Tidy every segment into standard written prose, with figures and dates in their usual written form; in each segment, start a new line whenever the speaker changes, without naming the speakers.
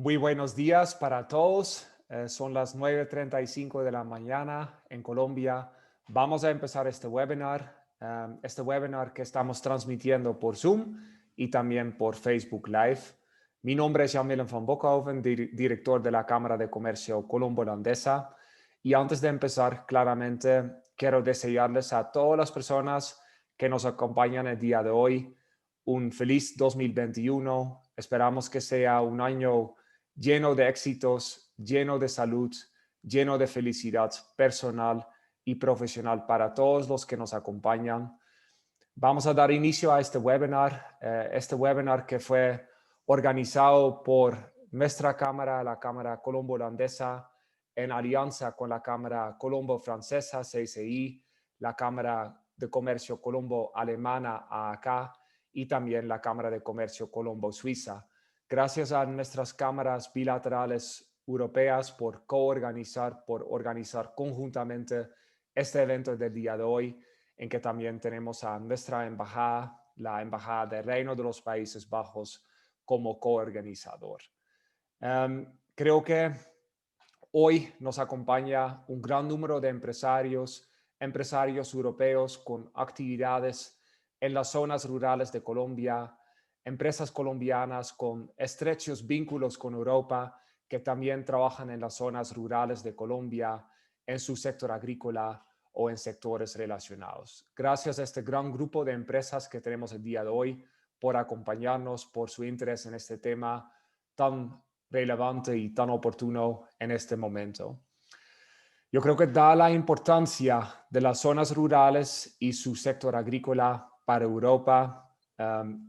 Muy buenos días para todos. Son las 9:35 de la mañana en Colombia. Vamos a empezar este webinar que estamos transmitiendo por Zoom y también por Facebook Live. Mi nombre es Jan-Willem van Bokhoven, director de la Cámara de Comercio Colombo-Holandesa. Y antes de empezar, claramente quiero desearles a todas las personas que nos acompañan el día de hoy un feliz 2021. Esperamos que sea un año lleno de éxitos, lleno de salud, lleno de felicidad personal y profesional para todos los que nos acompañan. Vamos a dar inicio a este webinar que fue organizado por nuestra cámara, la Cámara Colombo-Holandesa, en alianza con la Cámara Colombo-Francesa, CCI, la Cámara de Comercio Colombo-Alemana, AAK, y también la Cámara de Comercio Colombo-Suiza. Gracias a nuestras cámaras bilaterales europeas por organizar conjuntamente este evento del día de hoy, en que también tenemos a nuestra embajada, la Embajada del Reino de los Países Bajos, como coorganizador. Creo que hoy nos acompaña un gran número de empresarios europeos con actividades en las zonas rurales de Colombia, empresas colombianas con estrechos vínculos con Europa que también trabajan en las zonas rurales de Colombia, en su sector agrícola o en sectores relacionados. Gracias a este gran grupo de empresas que tenemos el día de hoy por acompañarnos, por su interés en este tema tan relevante y tan oportuno en este momento. Yo creo que da la importancia de las zonas rurales y su sector agrícola para Europa,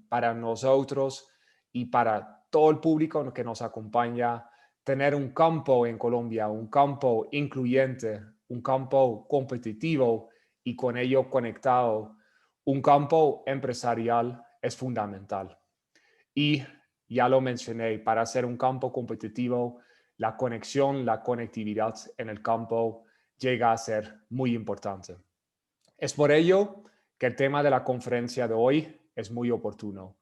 para nosotros y para todo el público que nos acompaña, tener un campo en Colombia, un campo incluyente, un campo competitivo y con ello conectado, un campo empresarial es fundamental. Y ya lo mencioné, para hacer un campo competitivo, la conexión, la conectividad en el campo llega a ser muy importante. Es por ello que el tema de la conferencia de hoy es muy oportuno.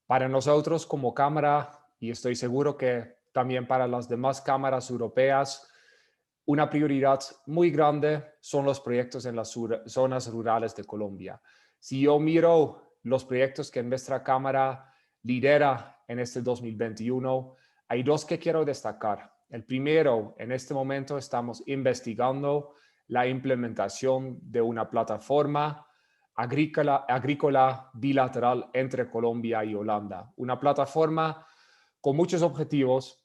Para nosotros como Cámara, y estoy seguro que también para las demás cámaras europeas, una prioridad muy grande son los proyectos en las zonas rurales de Colombia. Si yo miro los proyectos que nuestra Cámara lidera en este 2021, hay dos que quiero destacar. El primero, en este momento estamos investigando la implementación de una plataforma agrícola bilateral entre Colombia y Holanda. Una plataforma con muchos objetivos,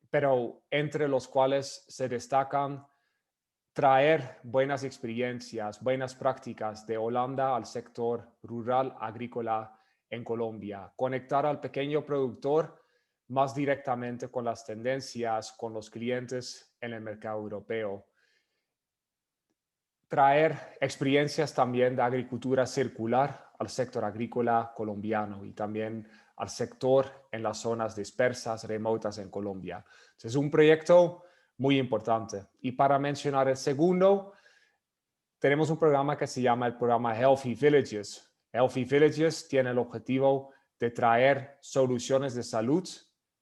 pero entre los cuales se destacan traer buenas experiencias, buenas prácticas de Holanda al sector rural agrícola en Colombia, conectar al pequeño productor más directamente con las tendencias, con los clientes en el mercado europeo. Traer experiencias también de agricultura circular al sector agrícola colombiano y también al sector en las zonas dispersas, remotas en Colombia. Es un proyecto muy importante. Y para mencionar el segundo, tenemos un programa que se llama el programa Healthy Villages. Healthy Villages tiene el objetivo de traer soluciones de salud,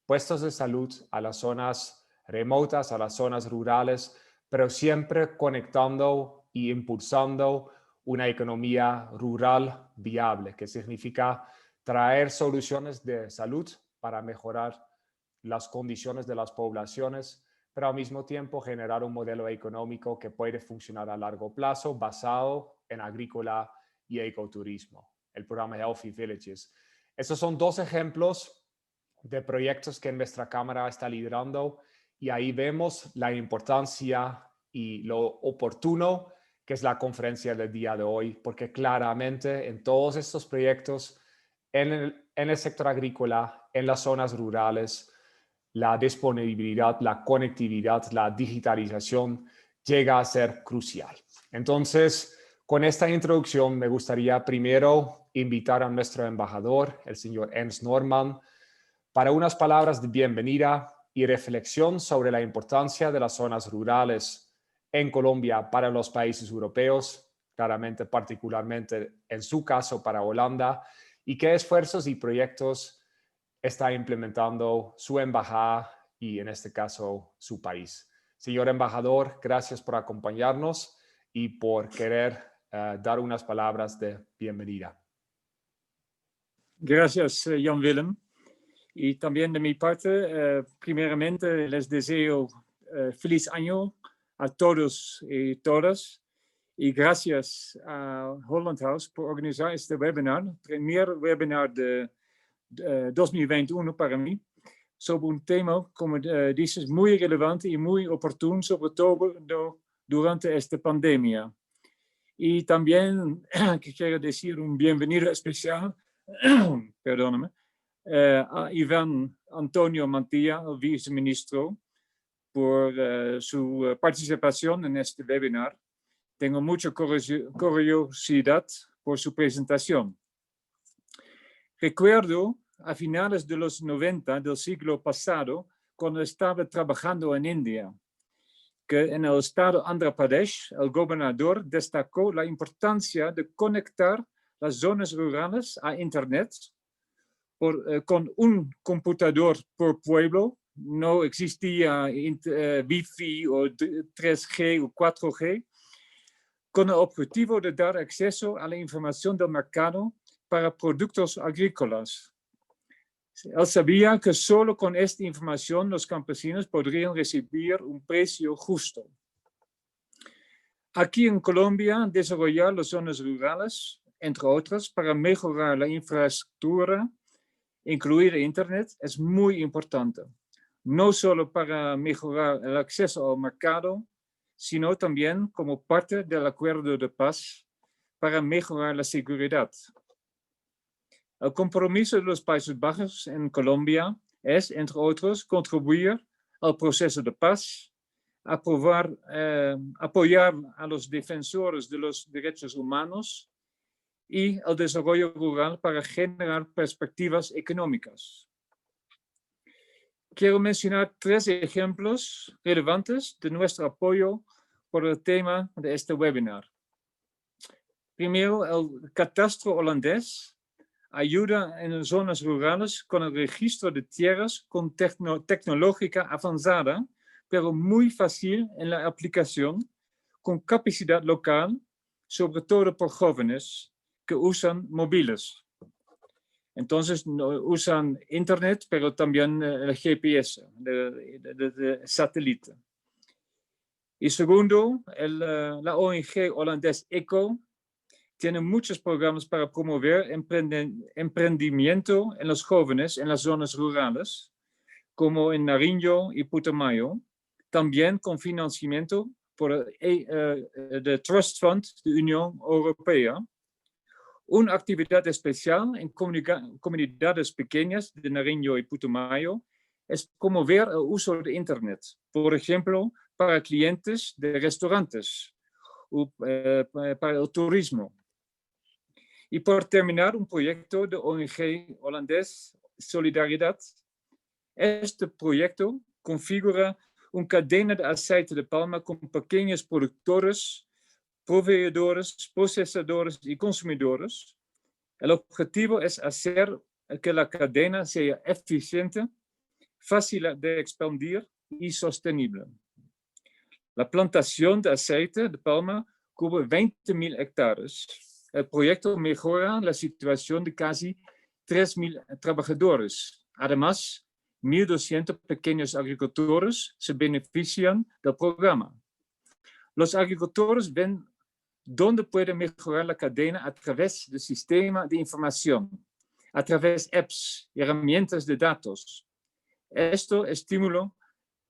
puestos de salud a las zonas remotas, a las zonas rurales, pero siempre conectando y impulsando una economía rural viable, que significa traer soluciones de salud para mejorar las condiciones de las poblaciones, pero al mismo tiempo generar un modelo económico que puede funcionar a largo plazo basado en agrícola y ecoturismo, el programa Healthy Villages. Estos son dos ejemplos de proyectos que nuestra Cámara está liderando y ahí vemos la importancia y lo oportuno que es la conferencia del día de hoy, porque claramente en todos estos proyectos, en el sector agrícola, en las zonas rurales, la disponibilidad, la conectividad, la digitalización llega a ser crucial. Entonces, con esta introducción me gustaría primero invitar a nuestro embajador, el señor Ernst Norman, para unas palabras de bienvenida y reflexión sobre la importancia de las zonas rurales en Colombia para los países europeos, claramente particularmente en su caso para Holanda, y qué esfuerzos y proyectos está implementando su embajada y en este caso su país. Señor embajador, gracias por acompañarnos y por querer dar unas palabras de bienvenida.
Gracias, Jan Willem. Y también de mi parte, primeramente les deseo feliz año a todos y todas. Y gracias a Holland House por organizar este webinar, primer webinar de 2021 para mí, sobre un tema, como dices, muy relevante y muy oportuno, sobre todo durante esta pandemia. Y también quiero decir un bienvenido especial, perdóname, a Iván Antonio Mantilla, el viceministro, por su participación en este webinar. Tengo mucha curiosidad por su presentación. Recuerdo a finales de los 90 del siglo pasado, cuando estaba trabajando en India, que en el estado Andhra Pradesh, el gobernador destacó la importancia de conectar las zonas rurales a Internet con un computador por pueblo. No existía Wi-Fi o 3G o 4G, con el objetivo de dar acceso a la información del mercado para productos agrícolas. Él sabía que solo con esta información los campesinos podrían recibir un precio justo. Aquí en Colombia, desarrollar las zonas rurales, entre otras, para mejorar la infraestructura, incluir Internet, es muy importante. No solo para mejorar el acceso al mercado, sino también como parte del acuerdo de paz para mejorar la seguridad. El compromiso de los Países Bajos en Colombia es, entre otros, contribuir al proceso de paz, apoyar a los defensores de los derechos humanos y el desarrollo rural para generar perspectivas económicas. Quiero mencionar 3 ejemplos relevantes de nuestro apoyo por el tema de este webinar. Primero, el catastro holandés ayuda en las zonas rurales con el registro de tierras con tecnológica avanzada, pero muy fácil en la aplicación, con capacidad local, sobre todo por jóvenes que usan móviles. Entonces usan Internet, pero también el GPS, de satélite. Y segundo, la ONG holandés ECO tiene muchos programas para promover emprendimiento en los jóvenes en las zonas rurales, como en Nariño y Putumayo, también con financiamiento por el Trust Fund de la Unión Europea. Una actividad especial en comunidades pequeñas de Nariño y Putumayo es promover el uso de Internet, por ejemplo, para clientes de restaurantes o para el turismo. Y por terminar, un proyecto de ONG holandés Solidaridad. Este proyecto configura una cadena de aceite de palma con pequeños productores, proveedores, procesadores y consumidores. El objetivo es hacer que la cadena sea eficiente, fácil de expandir y sostenible. La plantación de aceite de palma cubre 20.000 hectáreas. El proyecto mejora la situación de casi 3.000 trabajadores. Además, 1.200 pequeños agricultores se benefician del programa. Los agricultores ven dónde pueden mejorar la cadena a través del sistema de información, a través de apps, herramientas de datos. Esto estimula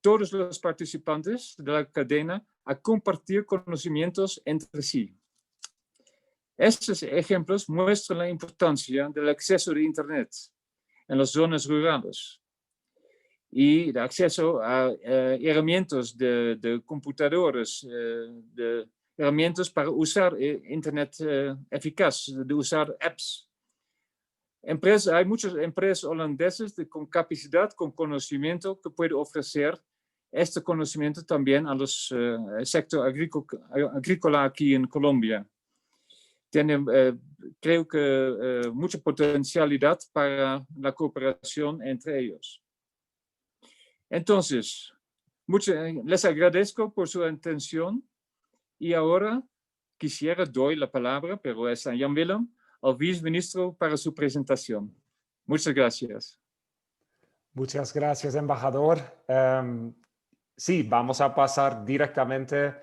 todos los participantes de la cadena a compartir conocimientos entre sí. Estos ejemplos muestran la importancia del acceso a Internet en las zonas rurales y el acceso a herramientas de computadores, de herramientas para usar Internet eficaz, de usar apps. Hay muchas empresas holandesas con capacidad, con conocimiento que pueden ofrecer este conocimiento también a los sector agrícola aquí en Colombia. Tiene, creo que, mucha potencialidad para la cooperación entre ellos. Entonces, les agradezco por su atención y ahora quisiera doy la palabra, pero es a Jan Willem, al viceministro para su presentación. Muchas gracias.
Muchas gracias, embajador. Sí, vamos a pasar directamente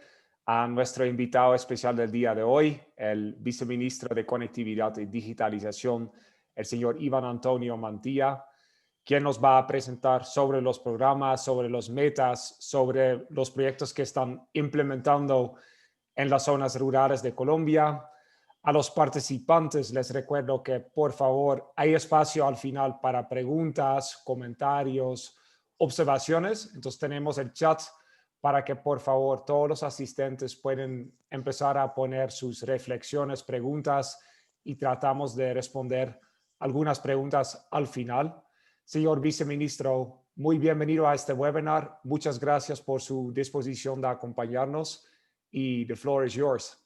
a nuestro invitado especial del día de hoy, el viceministro de Conectividad y Digitalización, el señor Iván Antonio Mantilla, quien nos va a presentar sobre los programas, sobre los metas, sobre los proyectos que están implementando en las zonas rurales de Colombia. A los participantes les recuerdo que, por favor, hay espacio al final para preguntas, comentarios, observaciones. Entonces tenemos el chat para que, por favor, todos los asistentes pueden empezar a poner sus reflexiones, preguntas, y tratamos de responder algunas preguntas al final. Señor viceministro, muy bienvenido a este webinar. Muchas gracias por su disposición de acompañarnos y the floor is yours.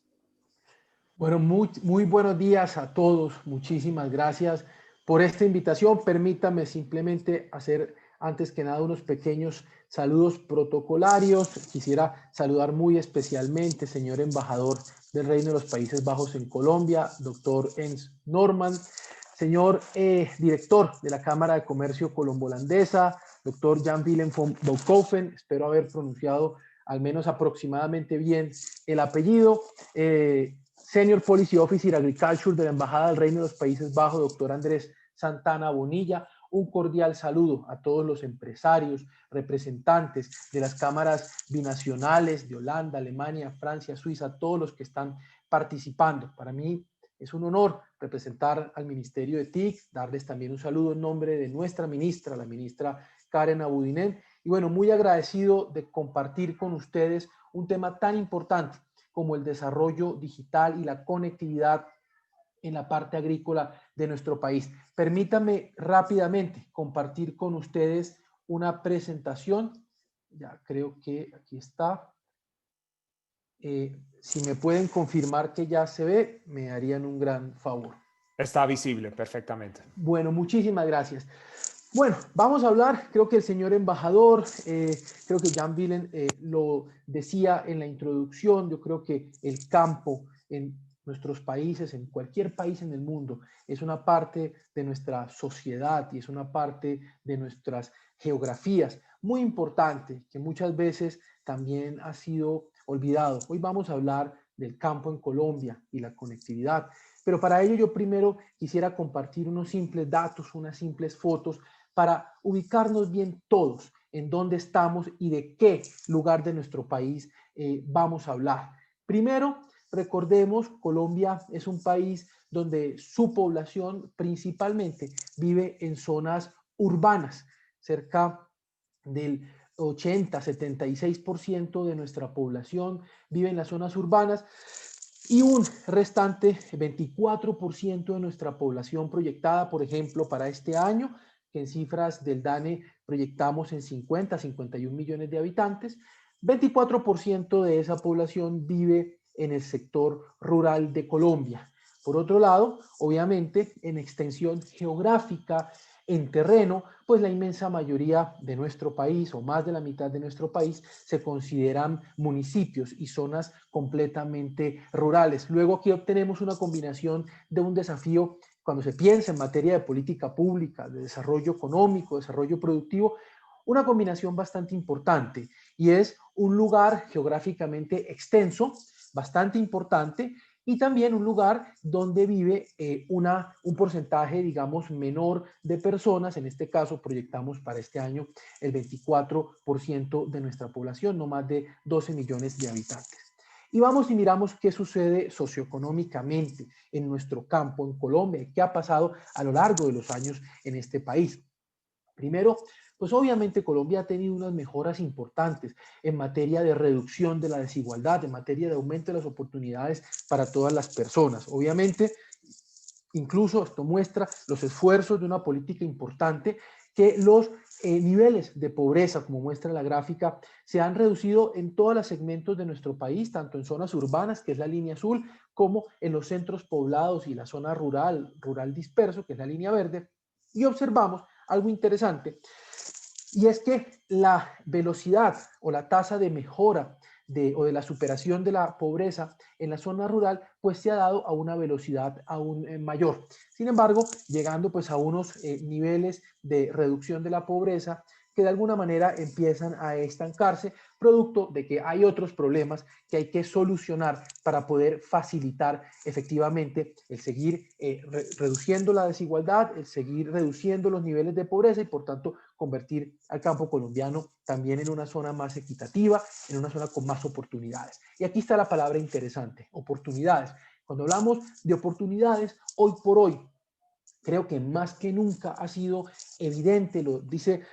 Bueno, muy buenos días a todos. Muchísimas gracias por esta invitación. Permítame simplemente hacer, antes que nada, unos pequeños saludos protocolarios. Quisiera saludar muy especialmente, señor embajador del Reino de los Países Bajos en Colombia, doctor Ens Norman, señor director de la Cámara de Comercio Colombo-Holandesa, doctor Jan Willem van Bouwhoven, espero haber pronunciado al menos aproximadamente bien el apellido, Senior Policy Officer Agriculture de la Embajada del Reino de los Países Bajos, doctor Andrés Santana Bonilla. Un cordial saludo a todos los empresarios, representantes de las cámaras binacionales de Holanda, Alemania, Francia, Suiza, todos los que están participando. Para mí es un honor representar al Ministerio de TIC, darles también un saludo en nombre de nuestra ministra, la ministra Karen Abudinen. Y bueno, muy agradecido de compartir con ustedes un tema tan importante como el desarrollo digital y la conectividad en la parte agrícola de nuestro país. Permítame rápidamente compartir con ustedes una presentación. Ya creo que aquí está. Si me pueden confirmar que ya se ve, me harían un gran favor.
Está visible perfectamente.
Bueno, muchísimas gracias. Bueno, vamos a hablar, creo que el señor embajador, creo que Jan Willem lo decía en la introducción, yo creo que el campo en nuestros países, en cualquier país en el mundo, es una parte de nuestra sociedad y es una parte de nuestras geografías muy importante que muchas veces también ha sido olvidado. Hoy vamos a hablar del campo en Colombia y la conectividad, pero para ello yo primero quisiera compartir unos simples datos, unas simples fotos para ubicarnos bien todos en dónde estamos y de qué lugar de nuestro país vamos a hablar. Primero, recordemos, Colombia es un país donde su población principalmente vive en zonas urbanas. Cerca del 80-76% de nuestra población vive en las zonas urbanas y un restante 24% de nuestra población proyectada, por ejemplo, para este año, que en cifras del DANE proyectamos en 50-51 millones de habitantes, 24% de esa población vive en el sector rural de Colombia. Por otro lado, obviamente, en extensión geográfica, en terreno, pues la inmensa mayoría de nuestro país, o más de la mitad de nuestro país, se consideran municipios y zonas completamente rurales. Luego aquí obtenemos una combinación de un desafío cuando se piensa en materia de política pública, de desarrollo económico, desarrollo productivo, una combinación bastante importante y es un lugar geográficamente extenso, bastante importante, y también un lugar donde vive un porcentaje, digamos, menor de personas. En este caso proyectamos para este año el 24% de nuestra población, no más de 12 millones de habitantes. Y vamos y miramos qué sucede socioeconómicamente en nuestro campo, en Colombia, qué ha pasado a lo largo de los años en este país. Primero, pues obviamente Colombia ha tenido unas mejoras importantes en materia de reducción de la desigualdad, en materia de aumento de las oportunidades para todas las personas. Obviamente, incluso esto muestra los esfuerzos de una política importante que los niveles de pobreza, como muestra la gráfica, se han reducido en todos los segmentos de nuestro país, tanto en zonas urbanas, que es la línea azul, como en los centros poblados y la zona rural disperso, que es la línea verde. Y observamos algo interesante, Y es que la velocidad o la tasa de mejora o de la superación de la pobreza en la zona rural, pues se ha dado a una velocidad aún mayor. Sin embargo, llegando pues a unos niveles de reducción de la pobreza que de alguna manera empiezan a estancarse, producto de que hay otros problemas que hay que solucionar para poder facilitar efectivamente el seguir reduciendo la desigualdad, el seguir reduciendo los niveles de pobreza y por tanto convertir al campo colombiano también en una zona más equitativa, en una zona con más oportunidades. Y aquí está la palabra interesante, oportunidades. Cuando hablamos de oportunidades, hoy por hoy, creo que más que nunca ha sido evidente, lo dice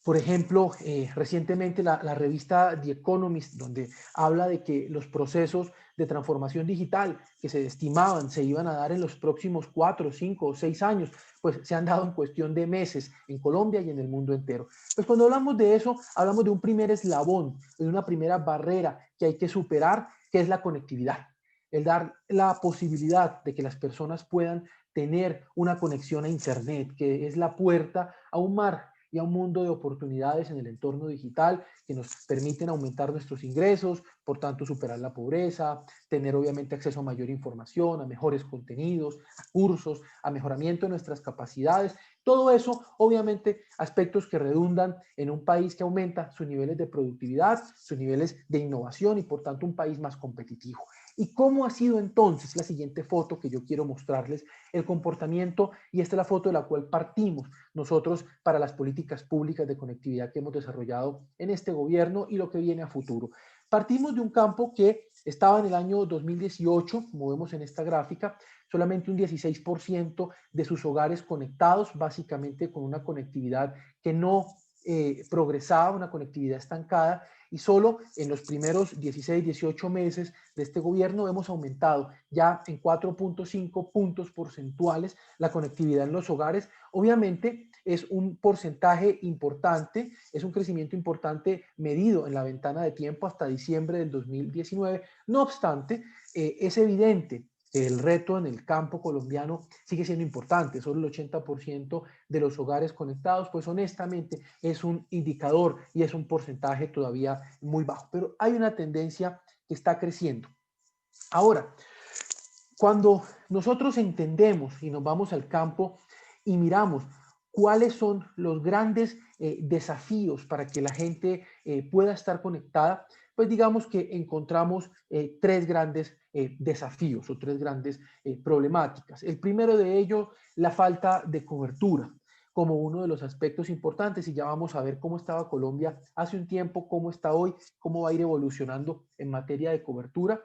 por ejemplo, recientemente la revista The Economist, donde habla de que los procesos de transformación digital que se estimaban se iban a dar en los próximos 4, 5 o 6 años, pues se han dado en cuestión de meses en Colombia y en el mundo entero. Pues cuando hablamos de eso, hablamos de un primer eslabón, de una primera barrera que hay que superar, que es la conectividad. El dar la posibilidad de que las personas puedan tener una conexión a Internet, que es la puerta a un mar y a un mundo de oportunidades en el entorno digital que nos permiten aumentar nuestros ingresos, por tanto superar la pobreza, tener obviamente acceso a mayor información, a mejores contenidos, a cursos, a mejoramiento de nuestras capacidades. Todo eso, obviamente, aspectos que redundan en un país que aumenta sus niveles de productividad, sus niveles de innovación y por tanto un país más competitivo. ¿Y cómo ha sido entonces la siguiente foto que yo quiero mostrarles? El comportamiento, y esta es la foto de la cual partimos nosotros para las políticas públicas de conectividad que hemos desarrollado en este gobierno y lo que viene a futuro. Partimos de un campo que estaba en el año 2018, como vemos en esta gráfica, solamente un 16% de sus hogares conectados, básicamente con una conectividad que no progresaba, una conectividad estancada, y solo en los primeros 16, 18 meses de este gobierno hemos aumentado ya en 4.5 puntos porcentuales la conectividad en los hogares. Obviamente es un porcentaje importante, es un crecimiento importante medido en la ventana de tiempo hasta diciembre del 2019. No obstante, es evidente que el reto en el campo colombiano sigue siendo importante. Solo el 80% de los hogares conectados, pues honestamente es un indicador y es un porcentaje todavía muy bajo, pero hay una tendencia que está creciendo. Ahora, cuando nosotros entendemos y nos vamos al campo y miramos cuáles son los grandes desafíos para que la gente pueda estar conectada, pues digamos que encontramos tres grandes desafíos o tres grandes problemáticas. El primero de ellos, la falta de cobertura como uno de los aspectos importantes, y ya vamos a ver cómo estaba Colombia hace un tiempo, cómo está hoy, cómo va a ir evolucionando en materia de cobertura.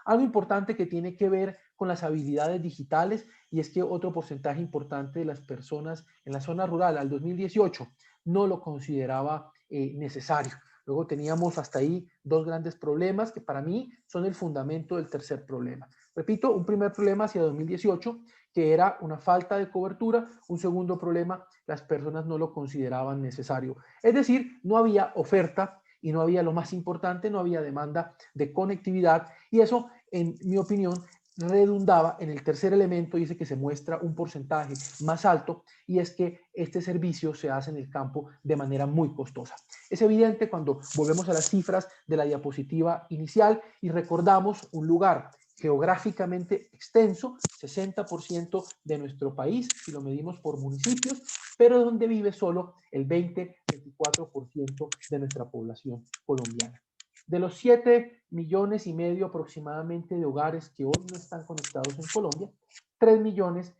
Algo importante que tiene que ver con las habilidades digitales, y es que otro porcentaje importante de las personas en la zona rural al 2018 no lo consideraba necesario. Luego teníamos hasta ahí dos grandes problemas que para mí son el fundamento del tercer problema. Repito, un primer problema hacia 2018, que era una falta de cobertura. Un segundo problema, las personas no lo consideraban necesario. Es decir, no había oferta y no había, lo más importante, no había demanda de conectividad, y eso, en mi opinión, redundaba en el tercer elemento, dice que se muestra un porcentaje más alto, y es que este servicio se hace en el campo de manera muy costosa. Es evidente cuando volvemos a las cifras de la diapositiva inicial y recordamos un lugar geográficamente extenso, 60% de nuestro país, si lo medimos por municipios, pero donde vive solo el 20-24% de nuestra población colombiana. De los 7,5 millones aproximadamente de hogares que hoy no están conectados en Colombia, 3 millones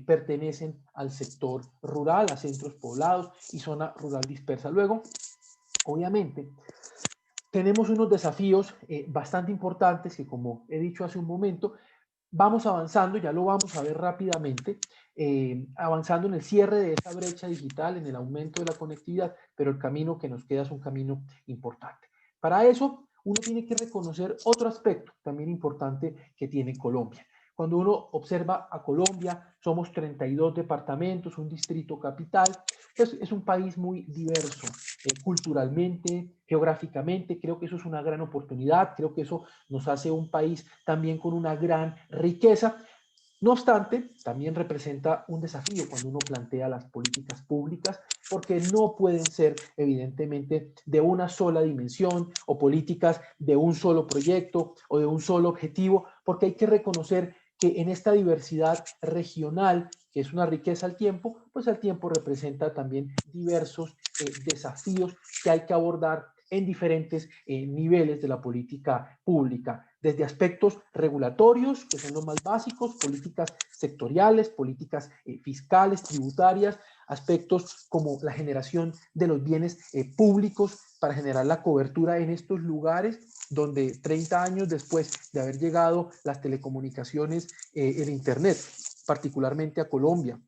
pertenecen al sector rural, a centros poblados y zona rural dispersa. Luego, obviamente, tenemos unos desafíos bastante importantes que, como he dicho hace un momento, vamos avanzando, ya lo vamos a ver rápidamente, avanzando en el cierre de esta brecha digital, en el aumento de la conectividad, pero el camino que nos queda es un camino importante. Para eso, uno tiene que reconocer otro aspecto también importante que tiene Colombia. Cuando uno observa a Colombia, somos 32 departamentos, un distrito capital, pues es un país muy diverso, culturalmente, geográficamente. Creo que eso es una gran oportunidad, creo que eso nos hace un país también con una gran riqueza. No obstante, también representa un desafío cuando uno plantea las políticas públicas, porque no pueden ser evidentemente de una sola dimensión o políticas de un solo proyecto o de un solo objetivo, porque hay que reconocer que en esta diversidad regional, que es una riqueza al tiempo, pues el tiempo representa también diversos desafíos que hay que abordar en diferentes niveles de la política pública, desde aspectos regulatorios, que son los más básicos, políticas sectoriales, políticas fiscales, tributarias, aspectos como la generación de los bienes públicos para generar la cobertura en estos lugares donde 30 años después de haber llegado las telecomunicaciones, el Internet, particularmente a Colombia,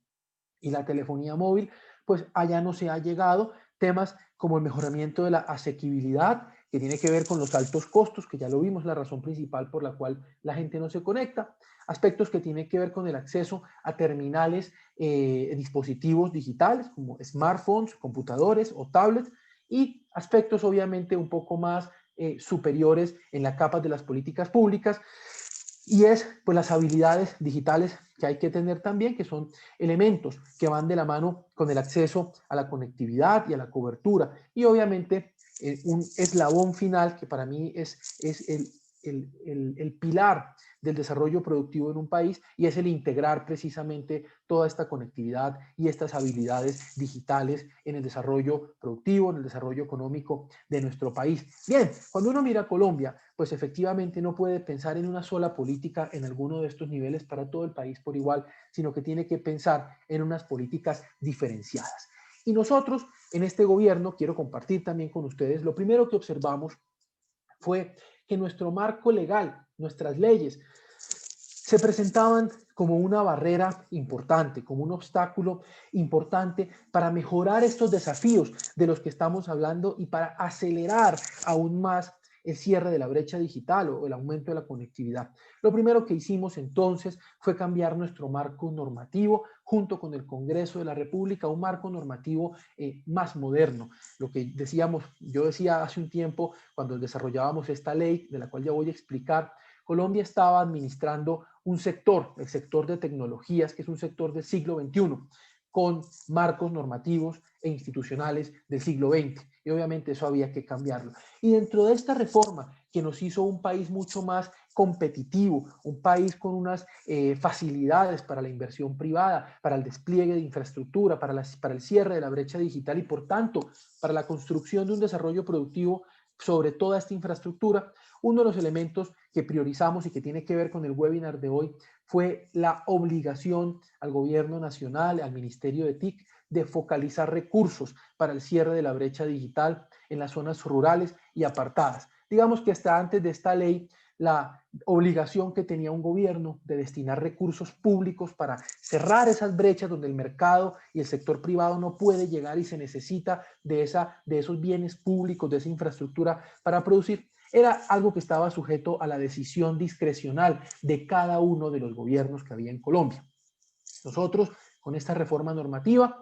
y la telefonía móvil, pues allá no se ha llegado. Temas como el mejoramiento de la asequibilidad, que tiene que ver con los altos costos, que ya lo vimos, la razón principal por la cual la gente no se conecta. Aspectos que tienen que ver con el acceso a terminales, dispositivos digitales, como smartphones, computadores o tablets, y aspectos obviamente un poco más superiores en la capa de las políticas públicas, y es pues las habilidades digitales que hay que tener también, que son elementos que van de la mano con el acceso a la conectividad y a la cobertura. Y obviamente un eslabón final que para mí es el pilar del desarrollo productivo en un país, y es el integrar precisamente toda esta conectividad y estas habilidades digitales en el desarrollo productivo, en el desarrollo económico de nuestro país. Bien, cuando uno mira a Colombia, pues efectivamente no puede pensar en una sola política en alguno de estos niveles para todo el país por igual, sino que tiene que pensar en unas políticas diferenciadas. Y nosotros en este gobierno, quiero compartir también con ustedes, lo primero que observamos fue que nuestro marco legal, nuestras leyes, se presentaban como una barrera importante, como un obstáculo importante para mejorar estos desafíos de los que estamos hablando y para acelerar aún más el cierre de la brecha digital o el aumento de la conectividad. Lo primero que hicimos entonces fue cambiar nuestro marco normativo junto con el Congreso de la República, un marco normativo más moderno. Lo que decíamos, yo decía hace un tiempo cuando desarrollábamos esta ley, de la cual ya voy a explicar, Colombia estaba administrando un sector, el sector de tecnologías, que es un sector del siglo XXI, con marcos normativos e institucionales del siglo XX. Y obviamente eso había que cambiarlo. Y dentro de esta reforma que nos hizo un país mucho más competitivo, un país con unas facilidades para la inversión privada, para el despliegue de infraestructura, para el cierre de la brecha digital y por tanto para la construcción de un desarrollo productivo sobre toda esta infraestructura, uno de los elementos que priorizamos y que tiene que ver con el webinar de hoy fue la obligación al gobierno nacional, al Ministerio de TIC, de focalizar recursos para el cierre de la brecha digital en las zonas rurales y apartadas. Digamos que hasta antes de esta ley, la obligación que tenía un gobierno de destinar recursos públicos para cerrar esas brechas donde el mercado y el sector privado no puede llegar y se necesita de esos bienes públicos, de esa infraestructura para producir, era algo que estaba sujeto a la decisión discrecional de cada uno de los gobiernos que había en Colombia. Nosotros, con esta reforma normativa,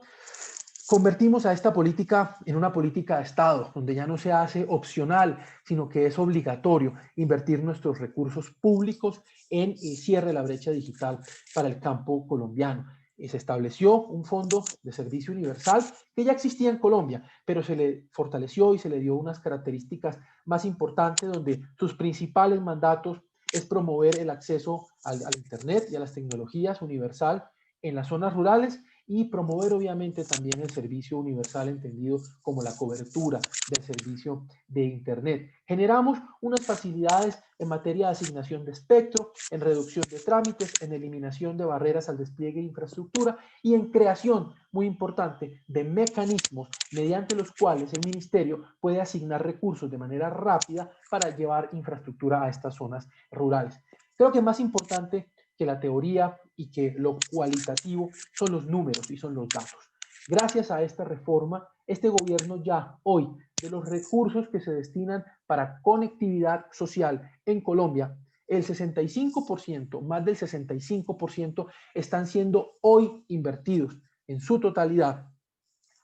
convertimos a esta política en una política de Estado, donde ya no se hace opcional, sino que es obligatorio invertir nuestros recursos públicos en el cierre de la brecha digital para el campo colombiano. Y se estableció un fondo de servicio universal que ya existía en Colombia, pero se le fortaleció y se le dio unas características más importantes, donde sus principales mandatos es promover el acceso al Internet y a las tecnologías universal en las zonas rurales y promover obviamente también el servicio universal entendido como la cobertura del servicio de Internet. Generamos unas facilidades en materia de asignación de espectro, en reducción de trámites, en eliminación de barreras al despliegue de infraestructura y en creación, muy importante, de mecanismos mediante los cuales el ministerio puede asignar recursos de manera rápida para llevar infraestructura a estas zonas rurales. Creo que más importante que la teoría y que lo cualitativo son los números y son los datos. Gracias a esta reforma, este gobierno ya hoy, de los recursos que se destinan para conectividad social en Colombia, el 65%, más del 65%, están siendo hoy invertidos en su totalidad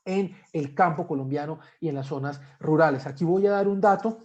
en el campo colombiano y en las zonas rurales. Aquí voy a dar un dato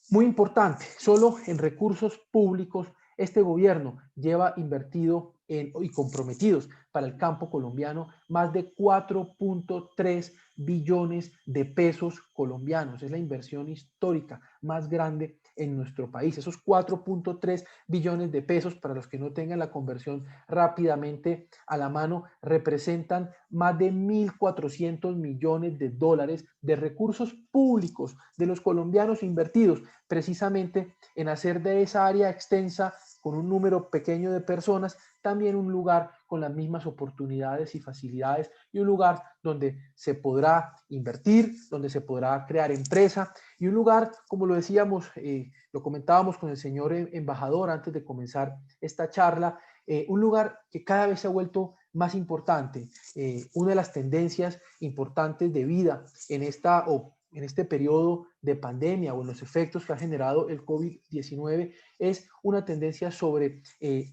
muy importante. Solo en recursos públicos este gobierno lleva invertido y comprometidos para el campo colombiano más de 4.3 billones de pesos colombianos. Es la inversión histórica más grande en nuestro país. Esos 4.3 billones de pesos, para los que no tengan la conversión rápidamente a la mano, representan más de 1.400 millones de dólares de recursos públicos de los colombianos invertidos precisamente en hacer de esa área extensa con un número pequeño de personas también un lugar con las mismas oportunidades y facilidades y un lugar donde se podrá invertir, donde se podrá crear empresa y un lugar, como lo decíamos, lo comentábamos con el señor embajador antes de comenzar esta charla, un lugar que cada vez se ha vuelto más importante. Una de las tendencias importantes de vida en este periodo de pandemia o en los efectos que ha generado el COVID-19 es una tendencia sobre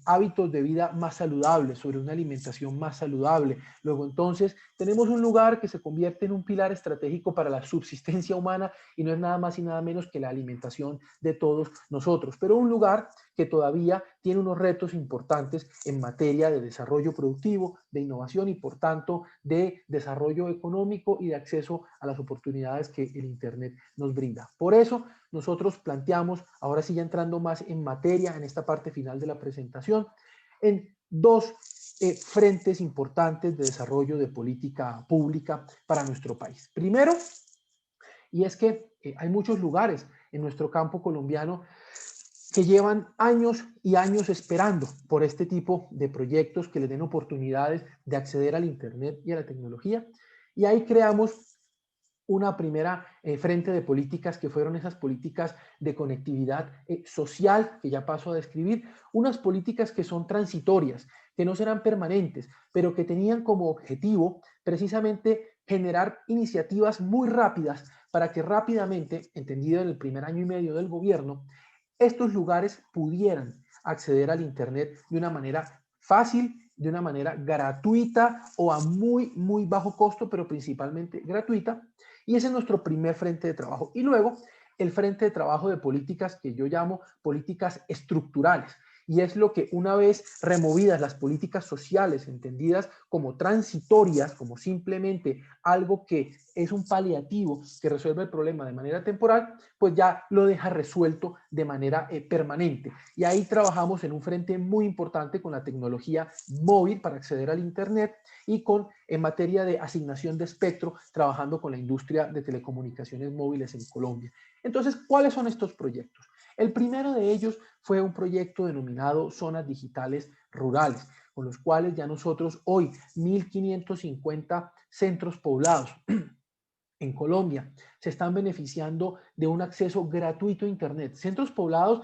hábitos de vida más saludables, sobre una alimentación más saludable. Luego entonces tenemos un lugar que se convierte en un pilar estratégico para la subsistencia humana y no es nada más y nada menos que la alimentación de todos nosotros, pero un lugar que todavía tiene unos retos importantes en materia de desarrollo productivo, de innovación y por tanto de desarrollo económico y de acceso a las oportunidades que el Internet nos brinda. Por eso nosotros planteamos, ahora sí ya entrando más en materia en esta parte final de la presentación, en dos frentes importantes de desarrollo de política pública para nuestro país. Primero, y es que hay muchos lugares en nuestro campo colombiano que llevan años y años esperando por este tipo de proyectos que les den oportunidades de acceder al Internet y a la tecnología. Y ahí creamos una primera frente de políticas que fueron esas políticas de conectividad social que ya paso a describir, unas políticas que son transitorias, que no serán permanentes, pero que tenían como objetivo precisamente generar iniciativas muy rápidas para que rápidamente, entendido en el primer año y medio del gobierno, estos lugares pudieran acceder al Internet de una manera fácil, de una manera gratuita o a muy bajo costo, pero principalmente gratuita. Y ese es nuestro primer frente de trabajo. Y luego el frente de trabajo de políticas que yo llamo políticas estructurales. Y es lo que una vez removidas las políticas sociales, entendidas como transitorias, como simplemente algo que es un paliativo que resuelve el problema de manera temporal, pues ya lo deja resuelto de manera permanente. Y ahí trabajamos en un frente muy importante con la tecnología móvil para acceder al Internet y en materia de asignación de espectro, trabajando con la industria de telecomunicaciones móviles en Colombia. Entonces, ¿cuáles son estos proyectos? El primero de ellos fue un proyecto denominado Zonas Digitales Rurales, con los cuales ya nosotros hoy 1.550 centros poblados en Colombia se están beneficiando de un acceso gratuito a Internet. Centros poblados,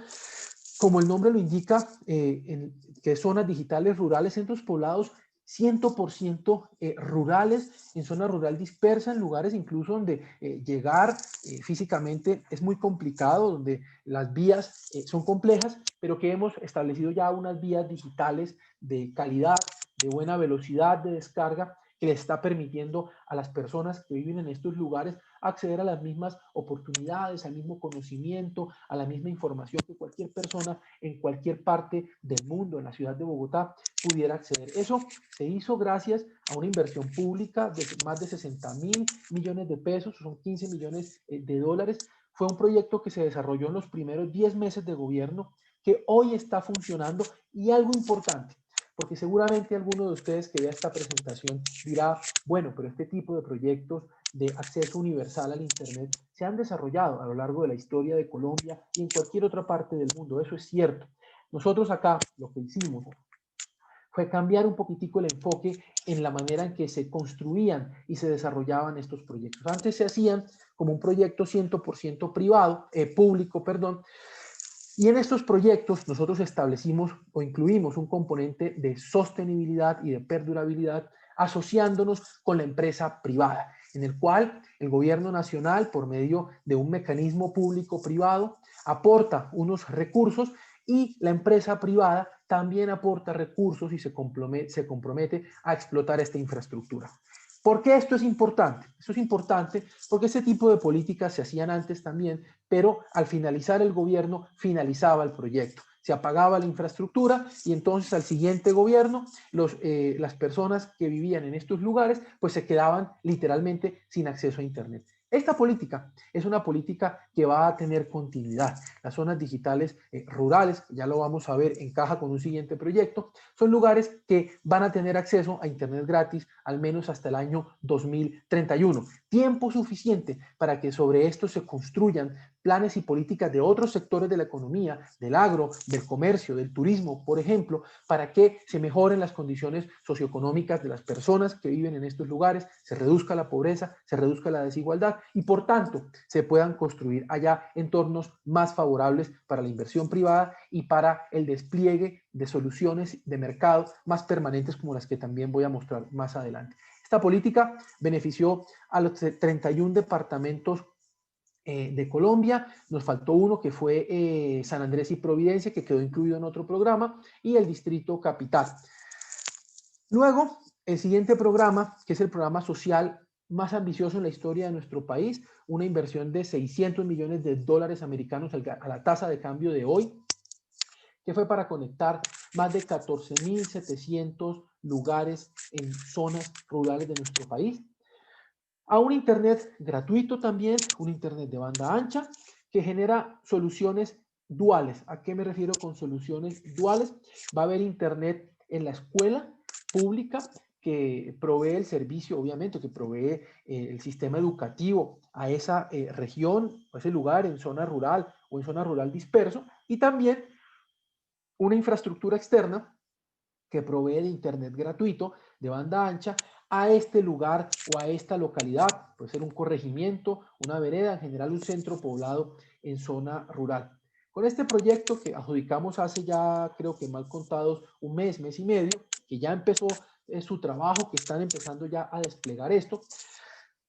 como el nombre lo indica, que zonas digitales rurales, centros poblados 100% rurales, en zona rural dispersa, en lugares incluso donde llegar físicamente es muy complicado, donde las vías son complejas, pero que hemos establecido ya unas vías digitales de calidad, de buena velocidad de descarga, que le está permitiendo a las personas que viven en estos lugares acceder a las mismas oportunidades, al mismo conocimiento, a la misma información que cualquier persona en cualquier parte del mundo, en la ciudad de Bogotá, pudiera acceder. Eso se hizo gracias a una inversión pública de más de 60.000 millones de pesos, son 15 millones de dólares. Fue un proyecto que se desarrolló en los primeros 10 meses de gobierno, que hoy está funcionando y algo importante, porque seguramente alguno de ustedes que vea esta presentación dirá, bueno, pero este tipo de proyectos de acceso universal al Internet se han desarrollado a lo largo de la historia de Colombia y en cualquier otra parte del mundo. Eso es cierto. Nosotros acá lo que hicimos fue cambiar un poquitico el enfoque en la manera en que se construían y se desarrollaban estos proyectos. Antes se hacían como un proyecto 100% privado, público, perdón, y en estos proyectos nosotros establecimos o incluimos un componente de sostenibilidad y de perdurabilidad asociándonos con la empresa privada, en el cual el gobierno nacional, por medio de un mecanismo público-privado, aporta unos recursos y la empresa privada también aporta recursos y se compromete a explotar esta infraestructura. ¿Por qué esto es importante? Esto es importante porque ese tipo de políticas se hacían antes también, pero al finalizar el gobierno finalizaba el proyecto. se apagaba la infraestructura y entonces al siguiente gobierno las personas que vivían en estos lugares pues se quedaban literalmente sin acceso a Internet. Esta política es una política que va a tener continuidad. Las zonas digitales rurales, ya lo vamos a ver, encaja con un siguiente proyecto, son lugares que van a tener acceso a Internet gratis al menos hasta el año 2031. Tiempo suficiente para que sobre esto se construyan planes y políticas de otros sectores de la economía, del agro, del comercio, del turismo, por ejemplo, para que se mejoren las condiciones socioeconómicas de las personas que viven en estos lugares, se reduzca la pobreza, se reduzca la desigualdad y por tanto se puedan construir allá entornos más favorables para la inversión privada y para el despliegue de soluciones de mercado más permanentes como las que también voy a mostrar más adelante. Esta política benefició a los 31 departamentos de Colombia, nos faltó uno que fue San Andrés y Providencia, que quedó incluido en otro programa, y el Distrito Capital. Luego, el siguiente programa, que es el programa social más ambicioso en la historia de nuestro país, una inversión de $600 millones americanos a la tasa de cambio de hoy, que fue para conectar más de 14.700 lugares en zonas rurales de nuestro país, a un Internet gratuito también, un Internet de banda ancha, que genera soluciones duales. ¿A qué me refiero con soluciones duales? Va a haber Internet en la escuela pública que provee el servicio, obviamente, que provee el sistema educativo a esa región, a ese lugar en zona rural o en zona rural disperso, y también una infraestructura externa que provee de Internet gratuito de banda ancha a este lugar o a esta localidad. Puede ser un corregimiento, una vereda, en general un centro poblado en zona rural. Con este proyecto que adjudicamos hace ya, creo que mal contados, un mes, mes y medio, que ya empezó su trabajo, que están empezando ya a desplegar esto,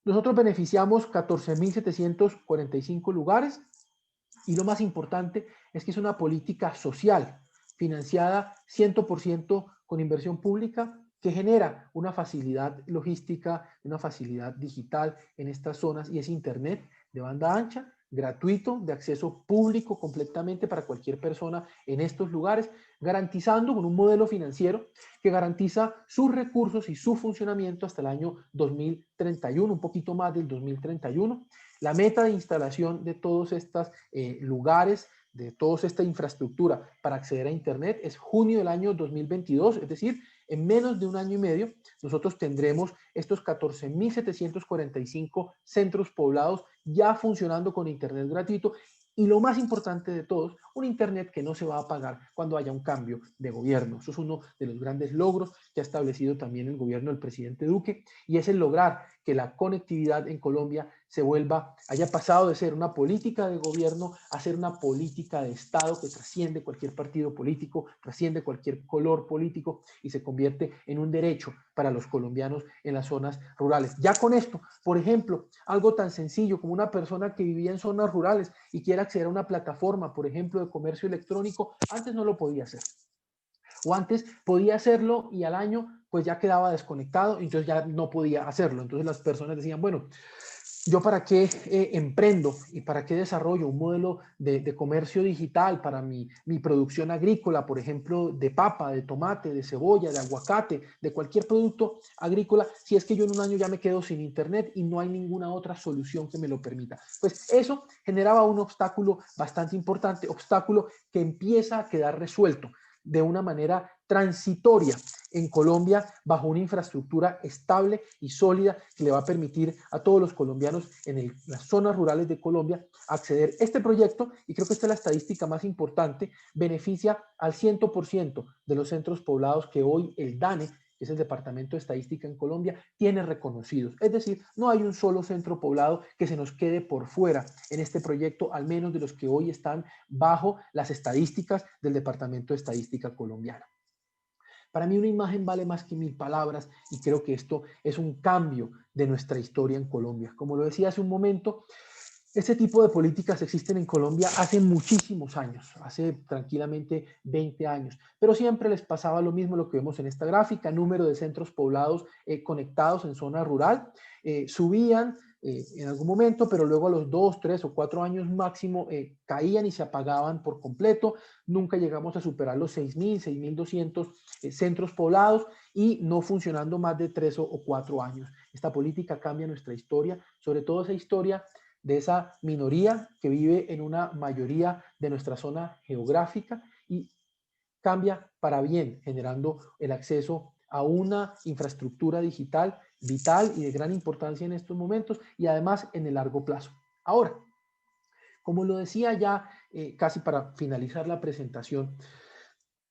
nosotros beneficiamos 14.745 lugares y lo más importante es que es una política social financiada 100% con inversión pública que genera una facilidad logística, una facilidad digital en estas zonas y es Internet de banda ancha, gratuito, de acceso público completamente para cualquier persona en estos lugares, garantizando con un modelo financiero que garantiza sus recursos y su funcionamiento hasta el año 2031, un poquito más del 2031. La meta de instalación de todos estos lugares, de toda esta infraestructura para acceder a Internet es junio del año 2022, es decir, en menos de un año y medio nosotros tendremos estos 14.745 centros poblados ya funcionando con Internet gratuito y lo más importante de todos, un Internet que no se va a apagar cuando haya un cambio de gobierno. Eso es uno de los grandes logros que ha establecido también el gobierno del presidente Duque y es el lograr que la conectividad en Colombia haya pasado de ser una política de gobierno a ser una política de Estado que trasciende cualquier partido político, trasciende cualquier color político y se convierte en un derecho para los colombianos en las zonas rurales. Ya con esto, por ejemplo, algo tan sencillo como una persona que vivía en zonas rurales y quiere acceder a una plataforma, por ejemplo, de comercio electrónico, antes no lo podía hacer. O antes podía hacerlo y al año pues ya quedaba desconectado y entonces ya no podía hacerlo. Entonces las personas decían, bueno, ¿yo para qué emprendo y para qué desarrollo un modelo de comercio digital para mi producción agrícola, por ejemplo, de papa, de tomate, de cebolla, de aguacate, de cualquier producto agrícola, si es que yo en un año ya me quedo sin Internet y no hay ninguna otra solución que me lo permita? Pues eso generaba un obstáculo bastante importante, obstáculo que empieza a quedar resuelto de una manera transitoria en Colombia bajo una infraestructura estable y sólida que le va a permitir a todos los colombianos en las zonas rurales de Colombia acceder. Este proyecto, y creo que esta es la estadística más importante, beneficia al 100% de los centros poblados que hoy el DANE, que es el Departamento de Estadística en Colombia, tiene reconocidos. Es decir, no hay un solo centro poblado que se nos quede por fuera en este proyecto, al menos de los que hoy están bajo las estadísticas del Departamento de Estadística colombiana. Para mí una imagen vale más que 1000 palabras y creo que esto es un cambio de nuestra historia en Colombia. Como lo decía hace un momento, este tipo de políticas existen en Colombia hace muchísimos años, hace tranquilamente 20 años, pero siempre les pasaba lo mismo, lo que vemos en esta gráfica, número de centros poblados conectados en zona rural, subían, en algún momento, pero luego a los 2, 3 o 4 años máximo caían y se apagaban por completo. Nunca llegamos a superar los 6.000, 6.200 centros poblados y no funcionando más de 3 o 4 años. Esta política cambia nuestra historia, sobre todo esa historia de esa minoría que vive en una mayoría de nuestra zona geográfica y cambia para bien, generando el acceso a una infraestructura digital vital y de gran importancia en estos momentos y además en el largo plazo. Ahora, como lo decía ya casi para finalizar la presentación,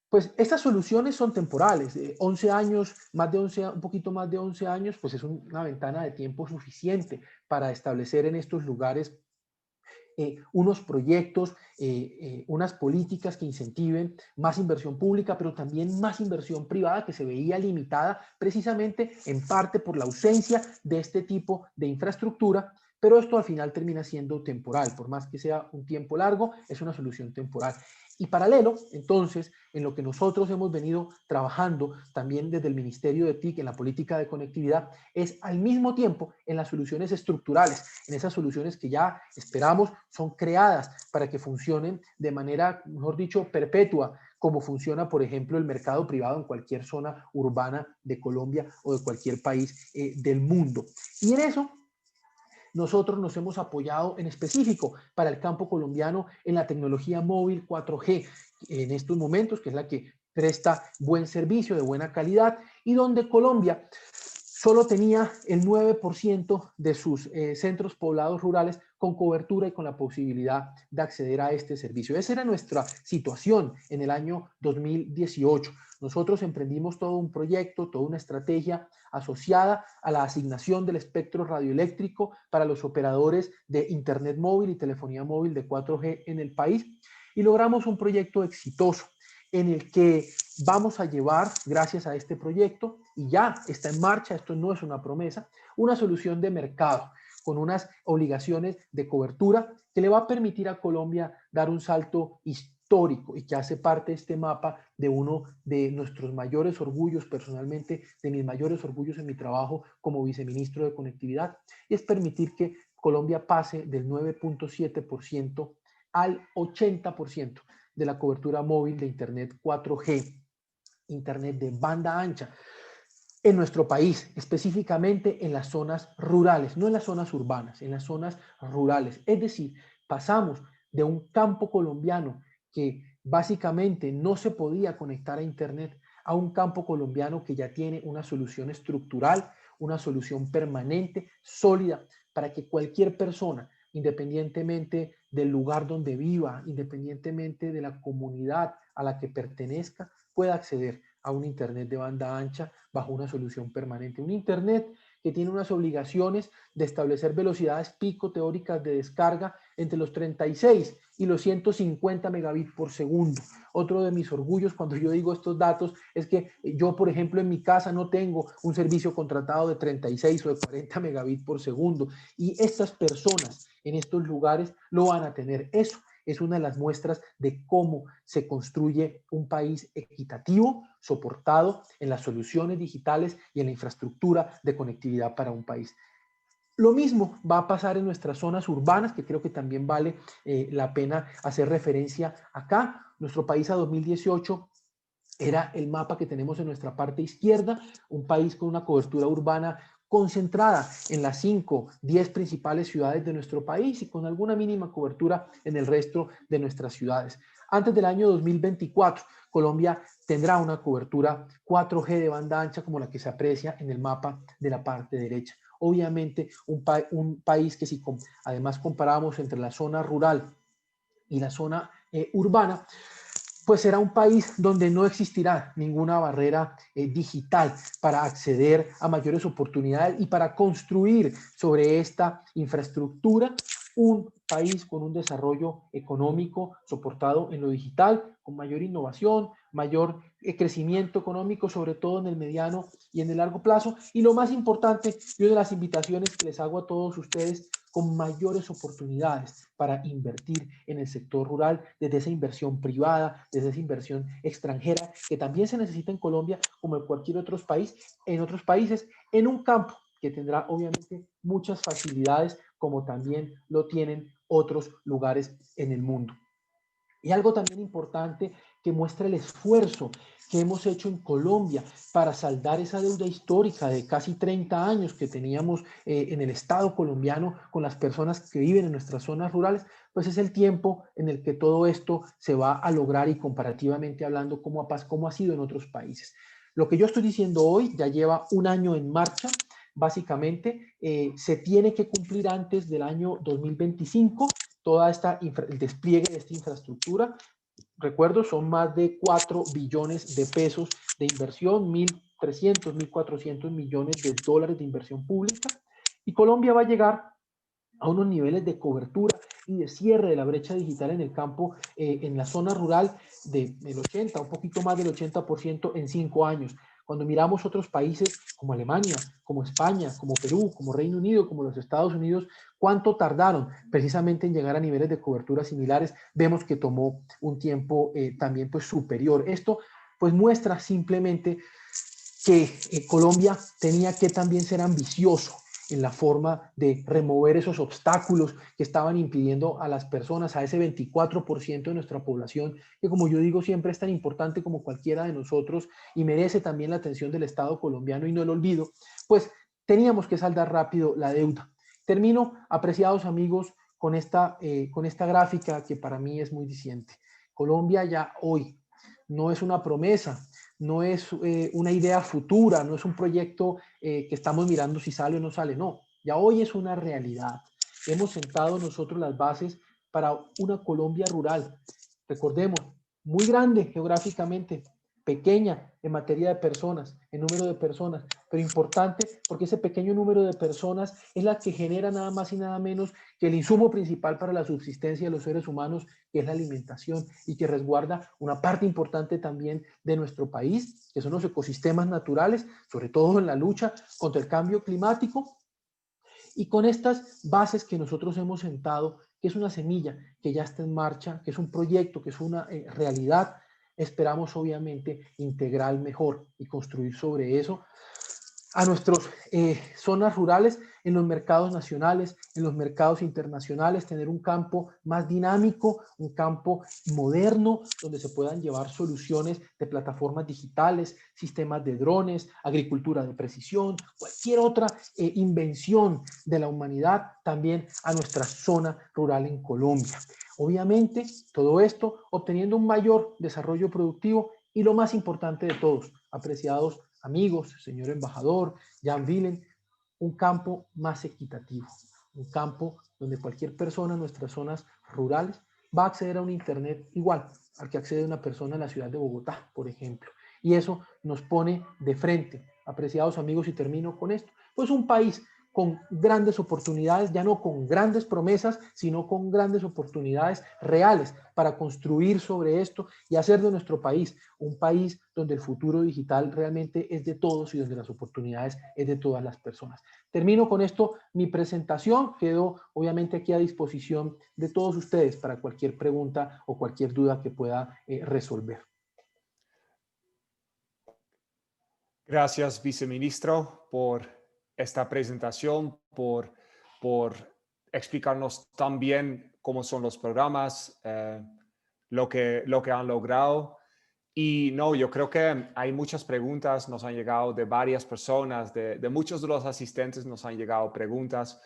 pues estas soluciones son temporales, 11 años, un poquito más de 11 años, pues es una ventana de tiempo suficiente para establecer en estos lugares unos proyectos, unas políticas que incentiven más inversión pública, pero también más inversión privada que se veía limitada precisamente en parte por la ausencia de este tipo de infraestructura, pero esto al final termina siendo temporal, por más que sea un tiempo largo, es una solución temporal. Y paralelo, entonces, en lo que nosotros hemos venido trabajando también desde el Ministerio de TIC en la política de conectividad, es al mismo tiempo en las soluciones estructurales, en esas soluciones que ya esperamos son creadas para que funcionen de manera, mejor dicho, perpetua, como funciona, por ejemplo, el mercado privado en cualquier zona urbana de Colombia o de cualquier país del mundo. Y en eso nosotros nos hemos apoyado en específico para el campo colombiano en la tecnología móvil 4G en estos momentos, que es la que presta buen servicio de buena calidad y donde Colombia solo tenía el 9% de sus centros poblados rurales con cobertura y con la posibilidad de acceder a este servicio. Esa era nuestra situación en el año 2018. Nosotros emprendimos todo un proyecto, toda una estrategia asociada a la asignación del espectro radioeléctrico para los operadores de Internet móvil y telefonía móvil de 4G en el país y logramos un proyecto exitoso en el que vamos a llevar, gracias a este proyecto, y ya está en marcha, esto no es una promesa, una solución de mercado con unas obligaciones de cobertura que le va a permitir a Colombia dar un salto histórico y que hace parte de este mapa de uno de nuestros mayores orgullos, personalmente de mis mayores orgullos en mi trabajo como viceministro de Conectividad, y es permitir que Colombia pase del 9.7% al 80% de la cobertura móvil de Internet 4G, Internet de banda ancha, en nuestro país, específicamente en las zonas rurales, no en las zonas urbanas, en las zonas rurales. Es decir, pasamos de un campo colombiano que básicamente no se podía conectar a Internet a un campo colombiano que ya tiene una solución estructural, una solución permanente, sólida, para que cualquier persona, independientemente del lugar donde viva, independientemente de la comunidad a la que pertenezca, pueda acceder a un Internet de banda ancha bajo una solución permanente. Un Internet que tiene unas obligaciones de establecer velocidades pico teóricas de descarga entre los 36 y los 150 megabits por segundo. Otro de mis orgullos cuando yo digo estos datos es que yo, por ejemplo, en mi casa no tengo un servicio contratado de 36 o de 40 megabits por segundo y estas personas en estos lugares lo van a tener. Eso es una de las muestras de cómo se construye un país equitativo, soportado en las soluciones digitales y en la infraestructura de conectividad para un país. Lo mismo va a pasar en nuestras zonas urbanas, que creo que también vale la pena hacer referencia acá. Nuestro país a 2018 era el mapa que tenemos en nuestra parte izquierda, un país con una cobertura urbana concentrada en las 5, 10 principales ciudades de nuestro país y con alguna mínima cobertura en el resto de nuestras ciudades. Antes del año 2024, Colombia tendrá una cobertura 4G de banda ancha como la que se aprecia en el mapa de la parte derecha. Obviamente, un país que si además comparamos entre la zona rural y la zona urbana, pues será un país donde no existirá ninguna barrera digital para acceder a mayores oportunidades y para construir sobre esta infraestructura un país con un desarrollo económico soportado en lo digital, con mayor innovación, mayor crecimiento económico, sobre todo en el mediano y en el largo plazo. Y lo más importante, y una de las invitaciones que les hago a todos ustedes, con mayores oportunidades para invertir en el sector rural, desde esa inversión privada, desde esa inversión extranjera, que también se necesita en Colombia, como en cualquier otro país, en otros países, en un campo que tendrá obviamente muchas facilidades como también lo tienen otros lugares en el mundo. Y algo también importante que muestra el esfuerzo que hemos hecho en Colombia para saldar esa deuda histórica de casi 30 años que teníamos en el Estado colombiano con las personas que viven en nuestras zonas rurales, pues es el tiempo en el que todo esto se va a lograr y comparativamente hablando cómo ha sido en otros países. Lo que yo estoy diciendo hoy ya lleva un año en marcha. Básicamente, se tiene que cumplir antes del año 2025 toda el despliegue de esta infraestructura. Recuerdo, son más de 4 billones de pesos de inversión, 1.300, 1.400 millones de dólares de inversión pública. Y Colombia va a llegar a unos niveles de cobertura y de cierre de la brecha digital en el campo, en la zona rural, del 80, un poquito más del 80% en 5 años. Cuando miramos otros países como Alemania, como España, como Perú, como Reino Unido, como los Estados Unidos, ¿cuánto tardaron precisamente en llegar a niveles de cobertura similares? Vemos que tomó un tiempo también pues superior. Esto pues muestra simplemente que Colombia tenía que también ser ambicioso en la forma de remover esos obstáculos que estaban impidiendo a las personas, a ese 24% de nuestra población, que como yo digo siempre es tan importante como cualquiera de nosotros y merece también la atención del Estado colombiano y no el olvido, pues teníamos que saldar rápido la deuda. Termino, apreciados amigos, con esta gráfica que para mí es muy diciente. Colombia ya hoy no es una promesa, no es una idea futura, no es un proyecto que estamos mirando si sale o no sale, no, ya hoy es una realidad. Hemos sentado nosotros las bases para una Colombia rural, recordemos, muy grande geográficamente, pequeña en materia de personas, en número de personas, pero importante porque ese pequeño número de personas es la que genera nada más y nada menos que el insumo principal para la subsistencia de los seres humanos, que es la alimentación y que resguarda una parte importante también de nuestro país, que son los ecosistemas naturales, sobre todo en la lucha contra el cambio climático. Y con estas bases que nosotros hemos sentado, que es una semilla que ya está en marcha, que es un proyecto, que es una realidad, esperamos obviamente integrar mejor y construir sobre eso a nuestras zonas rurales, en los mercados nacionales, en los mercados internacionales, tener un campo más dinámico, un campo moderno, donde se puedan llevar soluciones de plataformas digitales, sistemas de drones, agricultura de precisión, cualquier otra invención de la humanidad también a nuestra zona rural en Colombia. Obviamente, todo esto obteniendo un mayor desarrollo productivo y lo más importante de todos, apreciados amigos, señor embajador, Jan Willen, un campo más equitativo, un campo donde cualquier persona en nuestras zonas rurales va a acceder a un internet igual al que accede una persona en la ciudad de Bogotá, por ejemplo. Y eso nos pone de frente, apreciados amigos, y termino con esto, pues un país con grandes oportunidades, ya no con grandes promesas, sino con grandes oportunidades reales para construir sobre esto y hacer de nuestro país un país donde el futuro digital realmente es de todos y donde las oportunidades es de todas las personas. Termino con esto mi presentación, quedo obviamente aquí a disposición de todos ustedes para cualquier pregunta o cualquier duda que pueda resolver.
Gracias, viceministro, por esta presentación, por explicarnos tan bien cómo son los programas, lo que han logrado. Y no, yo creo que hay muchas preguntas, nos han llegado de varias personas, de muchos de los asistentes nos han llegado preguntas.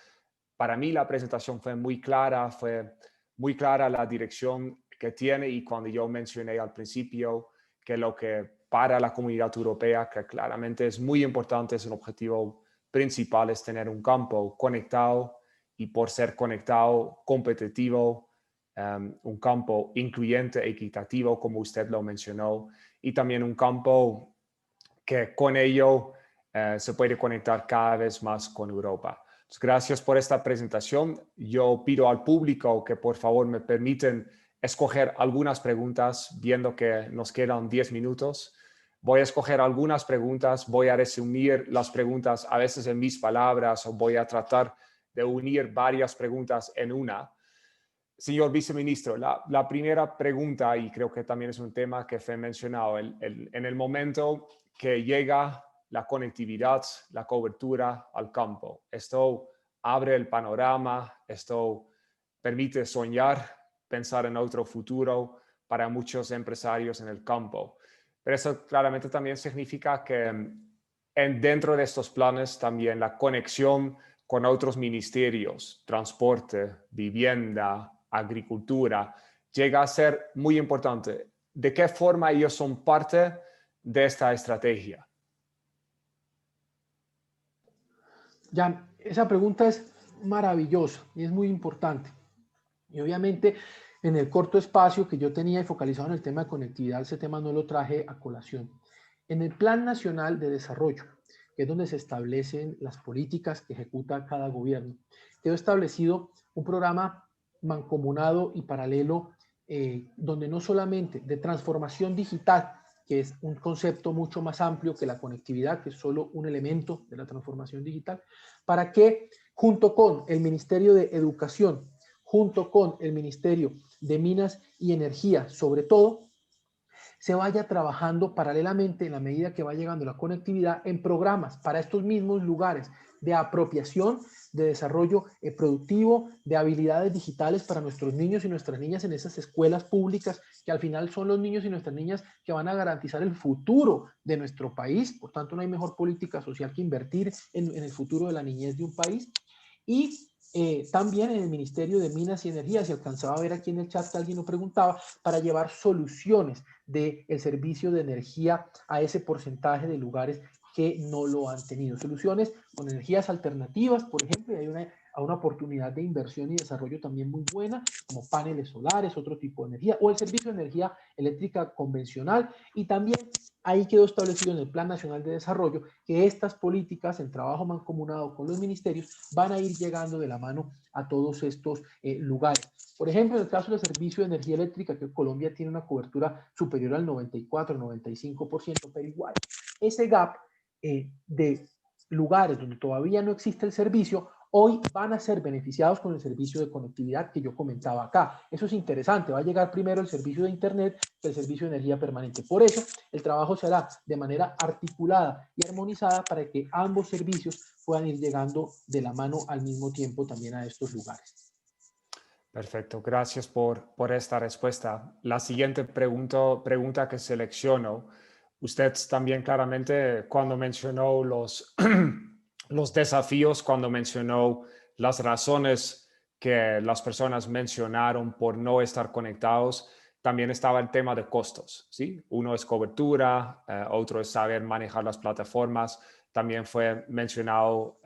Para mí la presentación fue muy clara la dirección que tiene y cuando yo mencioné al principio que lo que para la comunidad europea, que claramente es muy importante, es un objetivo principal, es tener un campo conectado y por ser conectado, competitivo, un campo incluyente, equitativo, como usted lo mencionó, y también un campo que con ello se puede conectar cada vez más con Europa. Entonces, gracias por esta presentación. Yo pido al público que por favor me permiten escoger algunas preguntas, viendo que nos quedan 10 minutos. Voy a escoger algunas preguntas, voy a resumir las preguntas a veces en mis palabras o voy a tratar de unir varias preguntas en una. Señor viceministro, la primera pregunta, y creo que también es un tema que fue mencionado, en el momento que llega la conectividad, la cobertura al campo. Esto abre el panorama, esto permite soñar, pensar en otro futuro para muchos empresarios en el campo. Pero eso claramente también significa que dentro de estos planes también la conexión con otros ministerios, transporte, vivienda, agricultura, llega a ser muy importante. ¿De qué forma ellos son parte de esta estrategia?
Jan, esa pregunta es maravillosa y es muy importante. Y obviamente en el corto espacio que yo tenía y focalizado en el tema de conectividad, ese tema no lo traje a colación. En el Plan Nacional de Desarrollo, que es donde se establecen las políticas que ejecuta cada gobierno, quedó establecido un programa mancomunado y paralelo donde no solamente de transformación digital, que es un concepto mucho más amplio que la conectividad, que es solo un elemento de la transformación digital, para que junto con el Ministerio de Educación, junto con el Ministerio de Minas y Energía, sobre todo, se vaya trabajando paralelamente en la medida que va llegando la conectividad en programas para estos mismos lugares de apropiación, de desarrollo productivo, de habilidades digitales para nuestros niños y nuestras niñas en esas escuelas públicas que al final son los niños y nuestras niñas que van a garantizar el futuro de nuestro país. Por tanto, no hay mejor política social que invertir en el futuro de la niñez de un país. Y también en el Ministerio de Minas y Energía, si alcanzaba a ver aquí en el chat, alguien lo preguntaba, para llevar soluciones del servicio de energía a ese porcentaje de lugares que no lo han tenido. Soluciones con energías alternativas, por ejemplo, y hay una oportunidad de inversión y desarrollo también muy buena, como paneles solares, otro tipo de energía, o el servicio de energía eléctrica convencional, y también ahí quedó establecido en el Plan Nacional de Desarrollo que estas políticas, en trabajo mancomunado con los ministerios, van a ir llegando de la mano a todos estos lugares. Por ejemplo, en el caso del servicio de energía eléctrica, que Colombia tiene una cobertura superior al 94-95%, pero igual, ese gap de lugares donde todavía no existe el servicio, hoy van a ser beneficiados con el servicio de conectividad que yo comentaba acá. Eso es interesante, va a llegar primero el servicio de Internet que el servicio de energía permanente. Por eso, el trabajo se hará de manera articulada y armonizada para que ambos servicios puedan ir llegando de la mano al mismo tiempo también a estos lugares.
Perfecto, gracias por esta respuesta. La siguiente pregunta que selecciono, usted también claramente cuando mencionó los, los desafíos, cuando mencionó las razones que las personas mencionaron por no estar conectados, también estaba el tema de costos, ¿sí? Uno es cobertura, otro es saber manejar las plataformas. También fue mencionado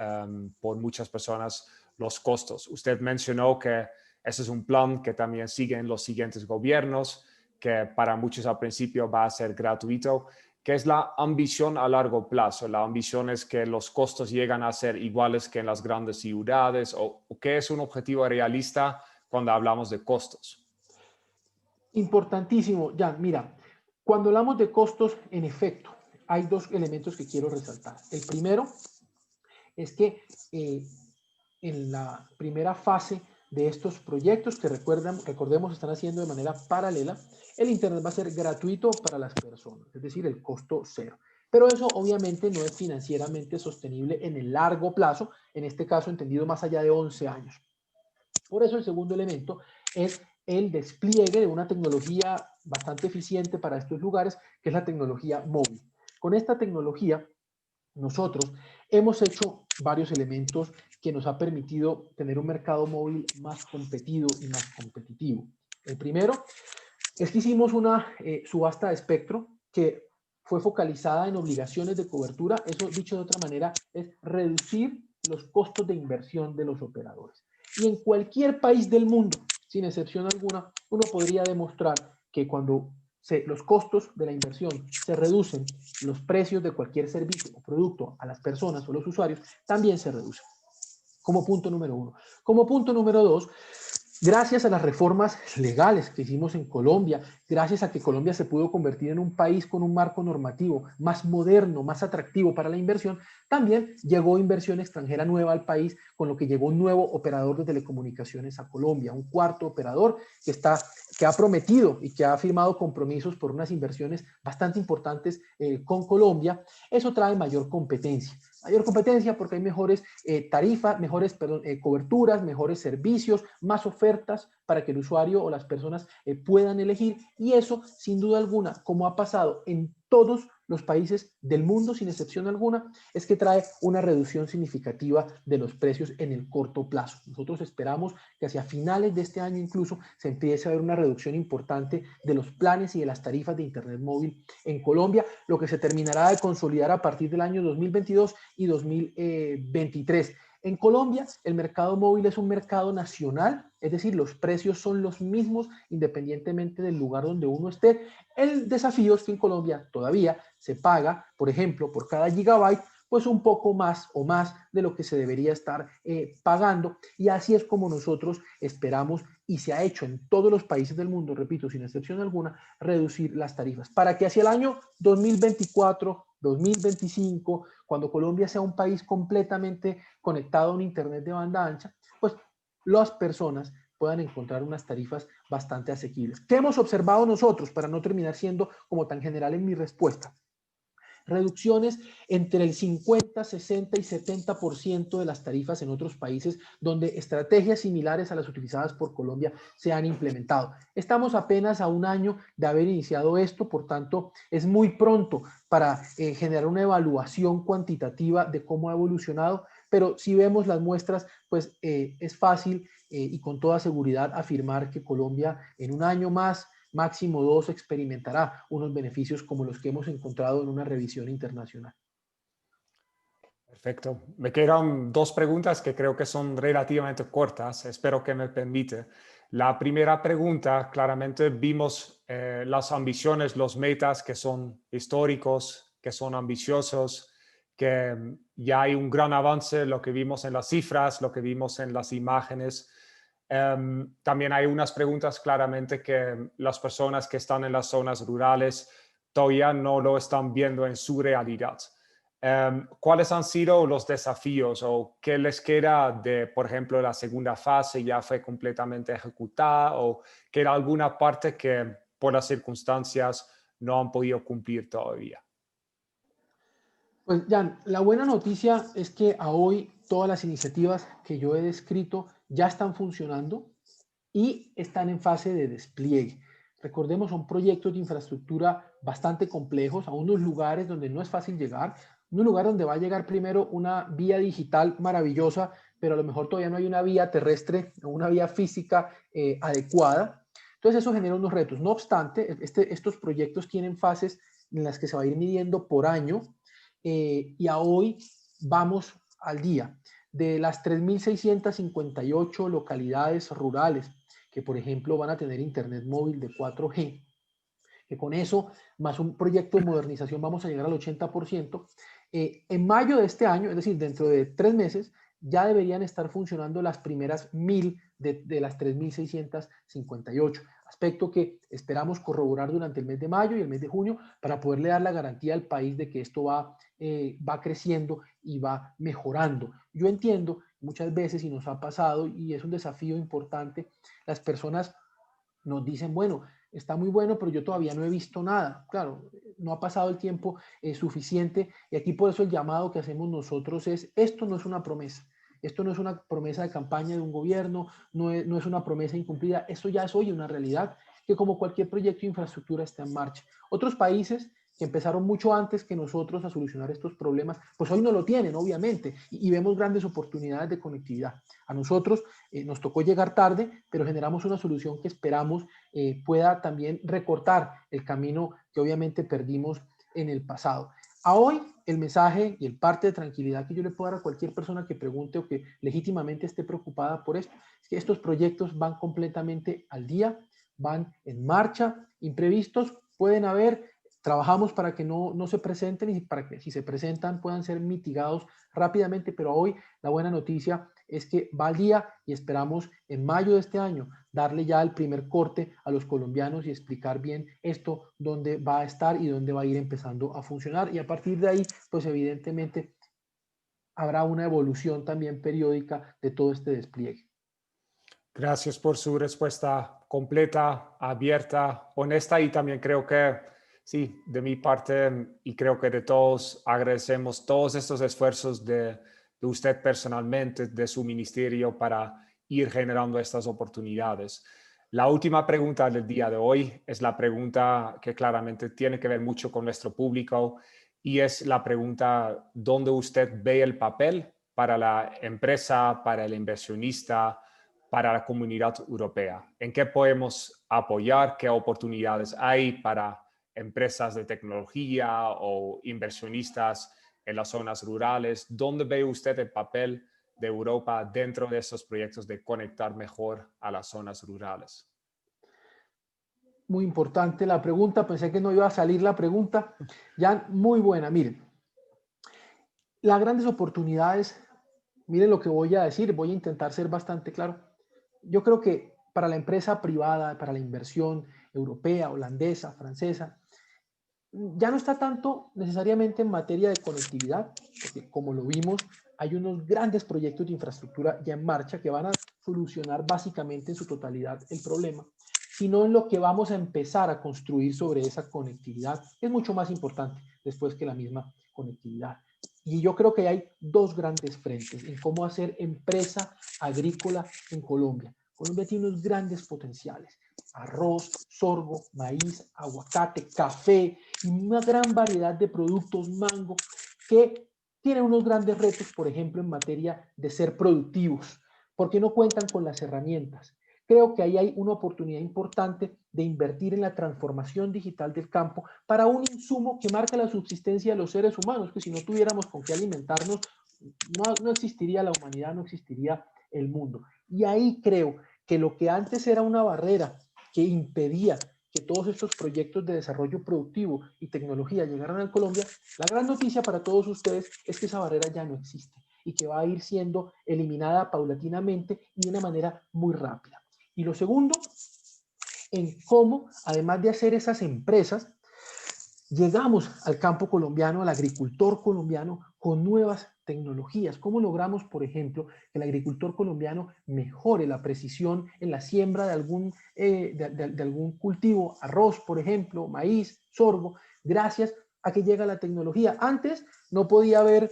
por muchas personas los costos. Usted mencionó que ese es un plan que también siguen los siguientes gobiernos, que para muchos al principio va a ser gratuito, que es la ambición a largo plazo. La ambición es que los costos llegan a ser iguales que en las grandes ciudades, o ¿qué es un objetivo realista cuando hablamos de costos?
Importantísimo, Jan. Mira, cuando hablamos de costos, en efecto, hay dos elementos que quiero resaltar. El primero es que en la primera fase de estos proyectos que recordemos están haciendo de manera paralela, el Internet va a ser gratuito para las personas, es decir, el costo cero. Pero eso obviamente no es financieramente sostenible en el largo plazo, en este caso entendido más allá de 11 años. Por eso el segundo elemento es el despliegue de una tecnología bastante eficiente para estos lugares, que es la tecnología móvil. Con esta tecnología, nosotros hemos hecho varios elementos que nos ha permitido tener un mercado móvil más competido y más competitivo. El primero es que hicimos una subasta de espectro que fue focalizada en obligaciones de cobertura. Eso, dicho de otra manera, es reducir los costos de inversión de los operadores. Y en cualquier país del mundo, sin excepción alguna, uno podría demostrar que cuando los costos de la inversión se reducen, los precios de cualquier servicio o producto a las personas o los usuarios también se reducen. Como punto número uno. Como punto número dos, Gracias a las reformas legales que hicimos en Colombia, gracias a que Colombia se pudo convertir en un país con un marco normativo más moderno, más atractivo para la inversión, también llegó inversión extranjera nueva al país, con lo que llegó un nuevo operador de telecomunicaciones a Colombia, un cuarto operador que ha prometido y que ha firmado compromisos por unas inversiones bastante importantes con Colombia. Eso trae mayor competencia. Mayor competencia porque hay mejores tarifas, mejores coberturas, mejores servicios, más ofertas para que el usuario o las personas puedan elegir, y eso sin duda alguna, como ha pasado en todos los países del mundo sin excepción alguna, es que trae una reducción significativa de los precios en el corto plazo. Nosotros esperamos que hacia finales de este año incluso se empiece a ver una reducción importante de los planes y de las tarifas de internet móvil en Colombia, lo que se terminará de consolidar a partir del año 2022 y 2023. En Colombia, el mercado móvil es un mercado nacional, es decir, los precios son los mismos independientemente del lugar donde uno esté. El desafío es que en Colombia todavía se paga, por ejemplo, por cada gigabyte, pues un poco más o más de lo que se debería estar pagando, y así es como nosotros esperamos, y se ha hecho en todos los países del mundo, repito, sin excepción alguna, reducir las tarifas, para que hacia el año 2024, 2025, cuando Colombia sea un país completamente conectado a un internet de banda ancha, pues las personas puedan encontrar unas tarifas bastante asequibles. ¿Qué hemos observado nosotros, para no terminar siendo como tan general en mi respuesta? Reducciones entre el 50, 60 y 70% de las tarifas en otros países donde estrategias similares a las utilizadas por Colombia se han implementado. Estamos apenas a un año de haber iniciado esto, por tanto es muy pronto para generar una evaluación cuantitativa de cómo ha evolucionado, pero si vemos las muestras, pues es fácil y con toda seguridad afirmar que Colombia en un año más, máximo 2, experimentará unos beneficios como los que hemos encontrado en una revisión internacional.
Perfecto. Me quedan dos preguntas que creo que son relativamente cortas. Espero que me permite. La primera pregunta, claramente vimos las ambiciones, los metas que son históricos, que son ambiciosos, que ya hay un gran avance, lo que vimos en las cifras, lo que vimos en las imágenes. También hay unas preguntas claramente que las personas que están en las zonas rurales todavía no lo están viendo en su realidad. ¿Cuáles han sido los desafíos o qué les queda de, por ejemplo, la segunda fase ya fue completamente ejecutada o queda alguna parte que por las circunstancias no han podido cumplir todavía?
Pues Jan, la buena noticia es que a hoy todas las iniciativas que yo he descrito ya están funcionando y están en fase de despliegue. Recordemos, son proyectos de infraestructura bastante complejos, a unos lugares donde no es fácil llegar, un lugar donde va a llegar primero una vía digital maravillosa, pero a lo mejor todavía no hay una vía terrestre o una vía física adecuada. Entonces eso genera unos retos. No obstante, estos proyectos tienen fases en las que se va a ir midiendo por año, y a hoy vamos al día. De las 3.658 localidades rurales que, por ejemplo, van a tener internet móvil de 4G, que con eso, más un proyecto de modernización, vamos a llegar al 80%. En mayo de este año, es decir, dentro de 3 meses, ya deberían estar funcionando las primeras 1.000 de las 3.658. Aspecto que esperamos corroborar durante el mes de mayo y el mes de junio para poderle dar la garantía al país de que esto va creciendo y va mejorando. Yo entiendo muchas veces, y nos ha pasado, y es un desafío importante, las personas nos dicen, bueno, está muy bueno, pero yo todavía no he visto nada. Claro, no ha pasado el tiempo suficiente, y aquí por eso el llamado que hacemos nosotros es, esto no es una promesa. Esto no es una promesa de campaña de un gobierno, no es una promesa incumplida, esto ya es hoy una realidad, que como cualquier proyecto de infraestructura está en marcha. Otros países que empezaron mucho antes que nosotros a solucionar estos problemas, pues hoy no lo tienen, obviamente, y vemos grandes oportunidades de conectividad. A nosotros nos tocó llegar tarde, pero generamos una solución que esperamos pueda también recortar el camino que obviamente perdimos en el pasado. A hoy, el mensaje y el parte de tranquilidad que yo le puedo dar a cualquier persona que pregunte o que legítimamente esté preocupada por esto, es que estos proyectos van completamente al día, van en marcha, imprevistos pueden haber, trabajamos para que no se presenten y para que si se presentan puedan ser mitigados rápidamente, pero hoy la buena noticia es que va al día y esperamos en mayo de este año darle ya el primer corte a los colombianos y explicar bien esto, dónde va a estar y dónde va a ir empezando a funcionar. Y a partir de ahí, pues evidentemente habrá una evolución también periódica de todo este despliegue.
Gracias por su respuesta completa, abierta, honesta, y también creo que sí, de mi parte y creo que de todos agradecemos todos estos esfuerzos de usted personalmente, de su ministerio para ir generando estas oportunidades. La última pregunta del día de hoy es la pregunta que claramente tiene que ver mucho con nuestro público y es la pregunta: ¿dónde usted ve el papel para la empresa, para el inversionista, para la comunidad europea? ¿En qué podemos apoyar? ¿Qué oportunidades hay para empresas de tecnología o inversionistas en las zonas rurales? ¿Dónde ve usted el papel de Europa dentro de estos proyectos de conectar mejor a las zonas rurales?
Muy importante la pregunta, pensé que no iba a salir la pregunta. Ya, muy buena, miren. Las grandes oportunidades, miren lo que voy a decir, voy a intentar ser bastante claro. Yo creo que para la empresa privada, para la inversión europea, holandesa, francesa, ya no está tanto necesariamente en materia de conectividad, porque como lo vimos, hay unos grandes proyectos de infraestructura ya en marcha que van a solucionar básicamente en su totalidad el problema, sino en lo que vamos a empezar a construir sobre esa conectividad, que es mucho más importante después que la misma conectividad. Y yo creo que hay dos grandes frentes en cómo hacer empresa agrícola en Colombia. Colombia tiene unos grandes potenciales: arroz, sorgo, maíz, aguacate, café y una gran variedad de productos, mango, que tienen unos grandes retos, por ejemplo, en materia de ser productivos, porque no cuentan con las herramientas. Creo que ahí hay una oportunidad importante de invertir en la transformación digital del campo para un insumo que marca la subsistencia de los seres humanos, que si no tuviéramos con qué alimentarnos, no existiría la humanidad, no existiría el mundo. Y ahí creo que lo que antes era una barrera que impedía que todos estos proyectos de desarrollo productivo y tecnología llegaran a Colombia, la gran noticia para todos ustedes es que esa barrera ya no existe y que va a ir siendo eliminada paulatinamente y de una manera muy rápida. Y lo segundo, en cómo, además de hacer esas empresas, llegamos al campo colombiano, al agricultor colombiano, con nuevas tecnologías. ¿Cómo logramos, por ejemplo, que el agricultor colombiano mejore la precisión en la siembra de algún cultivo, arroz, por ejemplo, maíz, sorgo, gracias a que llega la tecnología? Antes no podía haber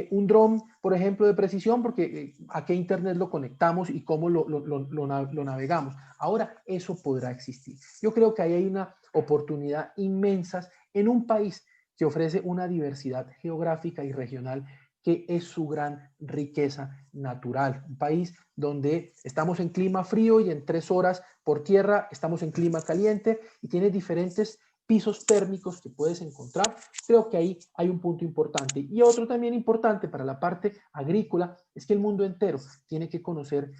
un dron, por ejemplo, de precisión, porque a qué internet lo conectamos y cómo lo navegamos. Ahora eso podrá existir. Yo creo que ahí hay una oportunidad inmensa en un país que ofrece una diversidad geográfica y regional que es su gran riqueza natural. Un país donde estamos en clima frío y en 3 horas por tierra estamos en clima caliente y tiene diferentes pisos térmicos que puedes encontrar. Creo que ahí hay un punto importante. Y otro también importante para la parte agrícola es que el mundo entero tiene que conocer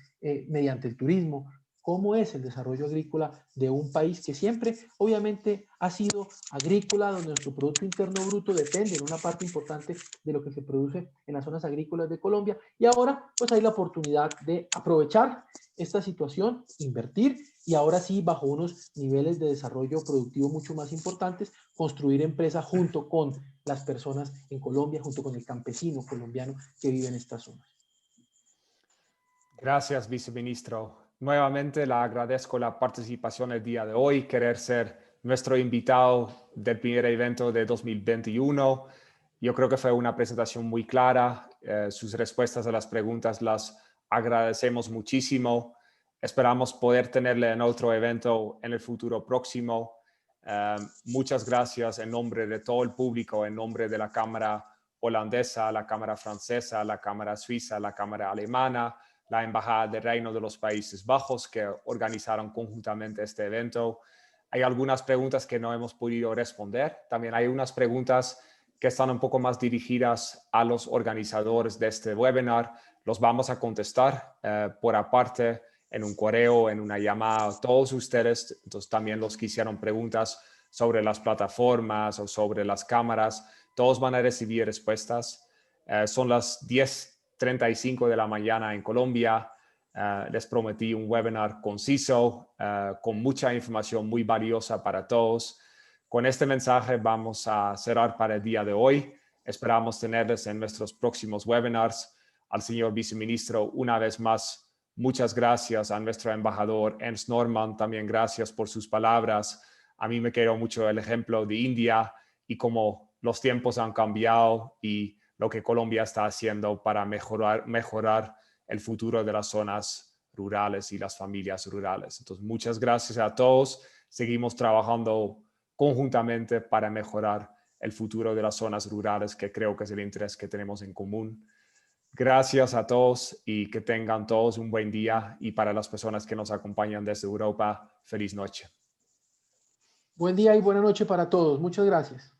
mediante el turismo cómo es el desarrollo agrícola de un país que siempre, obviamente, ha sido agrícola, donde nuestro Producto Interno Bruto depende en una parte importante de lo que se produce en las zonas agrícolas de Colombia. Y ahora, pues hay la oportunidad de aprovechar esta situación, invertir y ahora sí, bajo unos niveles de desarrollo productivo mucho más importantes, construir empresas junto con las personas en Colombia, junto con el campesino colombiano que vive en estas zonas.
Gracias, viceministro. Nuevamente le agradezco la participación el día de hoy, querer ser nuestro invitado del primer evento de 2021. Yo creo que fue una presentación muy clara. Sus respuestas a las preguntas las agradecemos muchísimo. Esperamos poder tenerle en otro evento en el futuro próximo. Muchas gracias en nombre de todo el público, en nombre de la Cámara holandesa, la Cámara francesa, la Cámara suiza, la Cámara alemana, la Embajada del Reino de los Países Bajos, que organizaron conjuntamente este evento. Hay algunas preguntas que no hemos podido responder. También hay unas preguntas que están un poco más dirigidas a los organizadores de este webinar. Los vamos a contestar por aparte en un correo, en una llamada a todos ustedes. Entonces también los que hicieron preguntas sobre las plataformas o sobre las cámaras, todos van a recibir respuestas. Son las 10 9:35 de la mañana en Colombia. Les prometí un webinar conciso, con mucha información muy valiosa para todos. Con este mensaje vamos a cerrar para el día de hoy. Esperamos tenerles en nuestros próximos webinars. Al señor viceministro, una vez más, muchas gracias. A nuestro embajador Ernst Norman, también gracias por sus palabras. A mí me quedó mucho el ejemplo de India y cómo los tiempos han cambiado y lo que Colombia está haciendo para mejorar el futuro de las zonas rurales y las familias rurales. Entonces, muchas gracias a todos. Seguimos trabajando conjuntamente para mejorar el futuro de las zonas rurales, que creo que es el interés que tenemos en común. Gracias a todos y que tengan todos un buen día, y para las personas que nos acompañan desde Europa, feliz noche.
Buen día y buena noche para todos. Muchas gracias.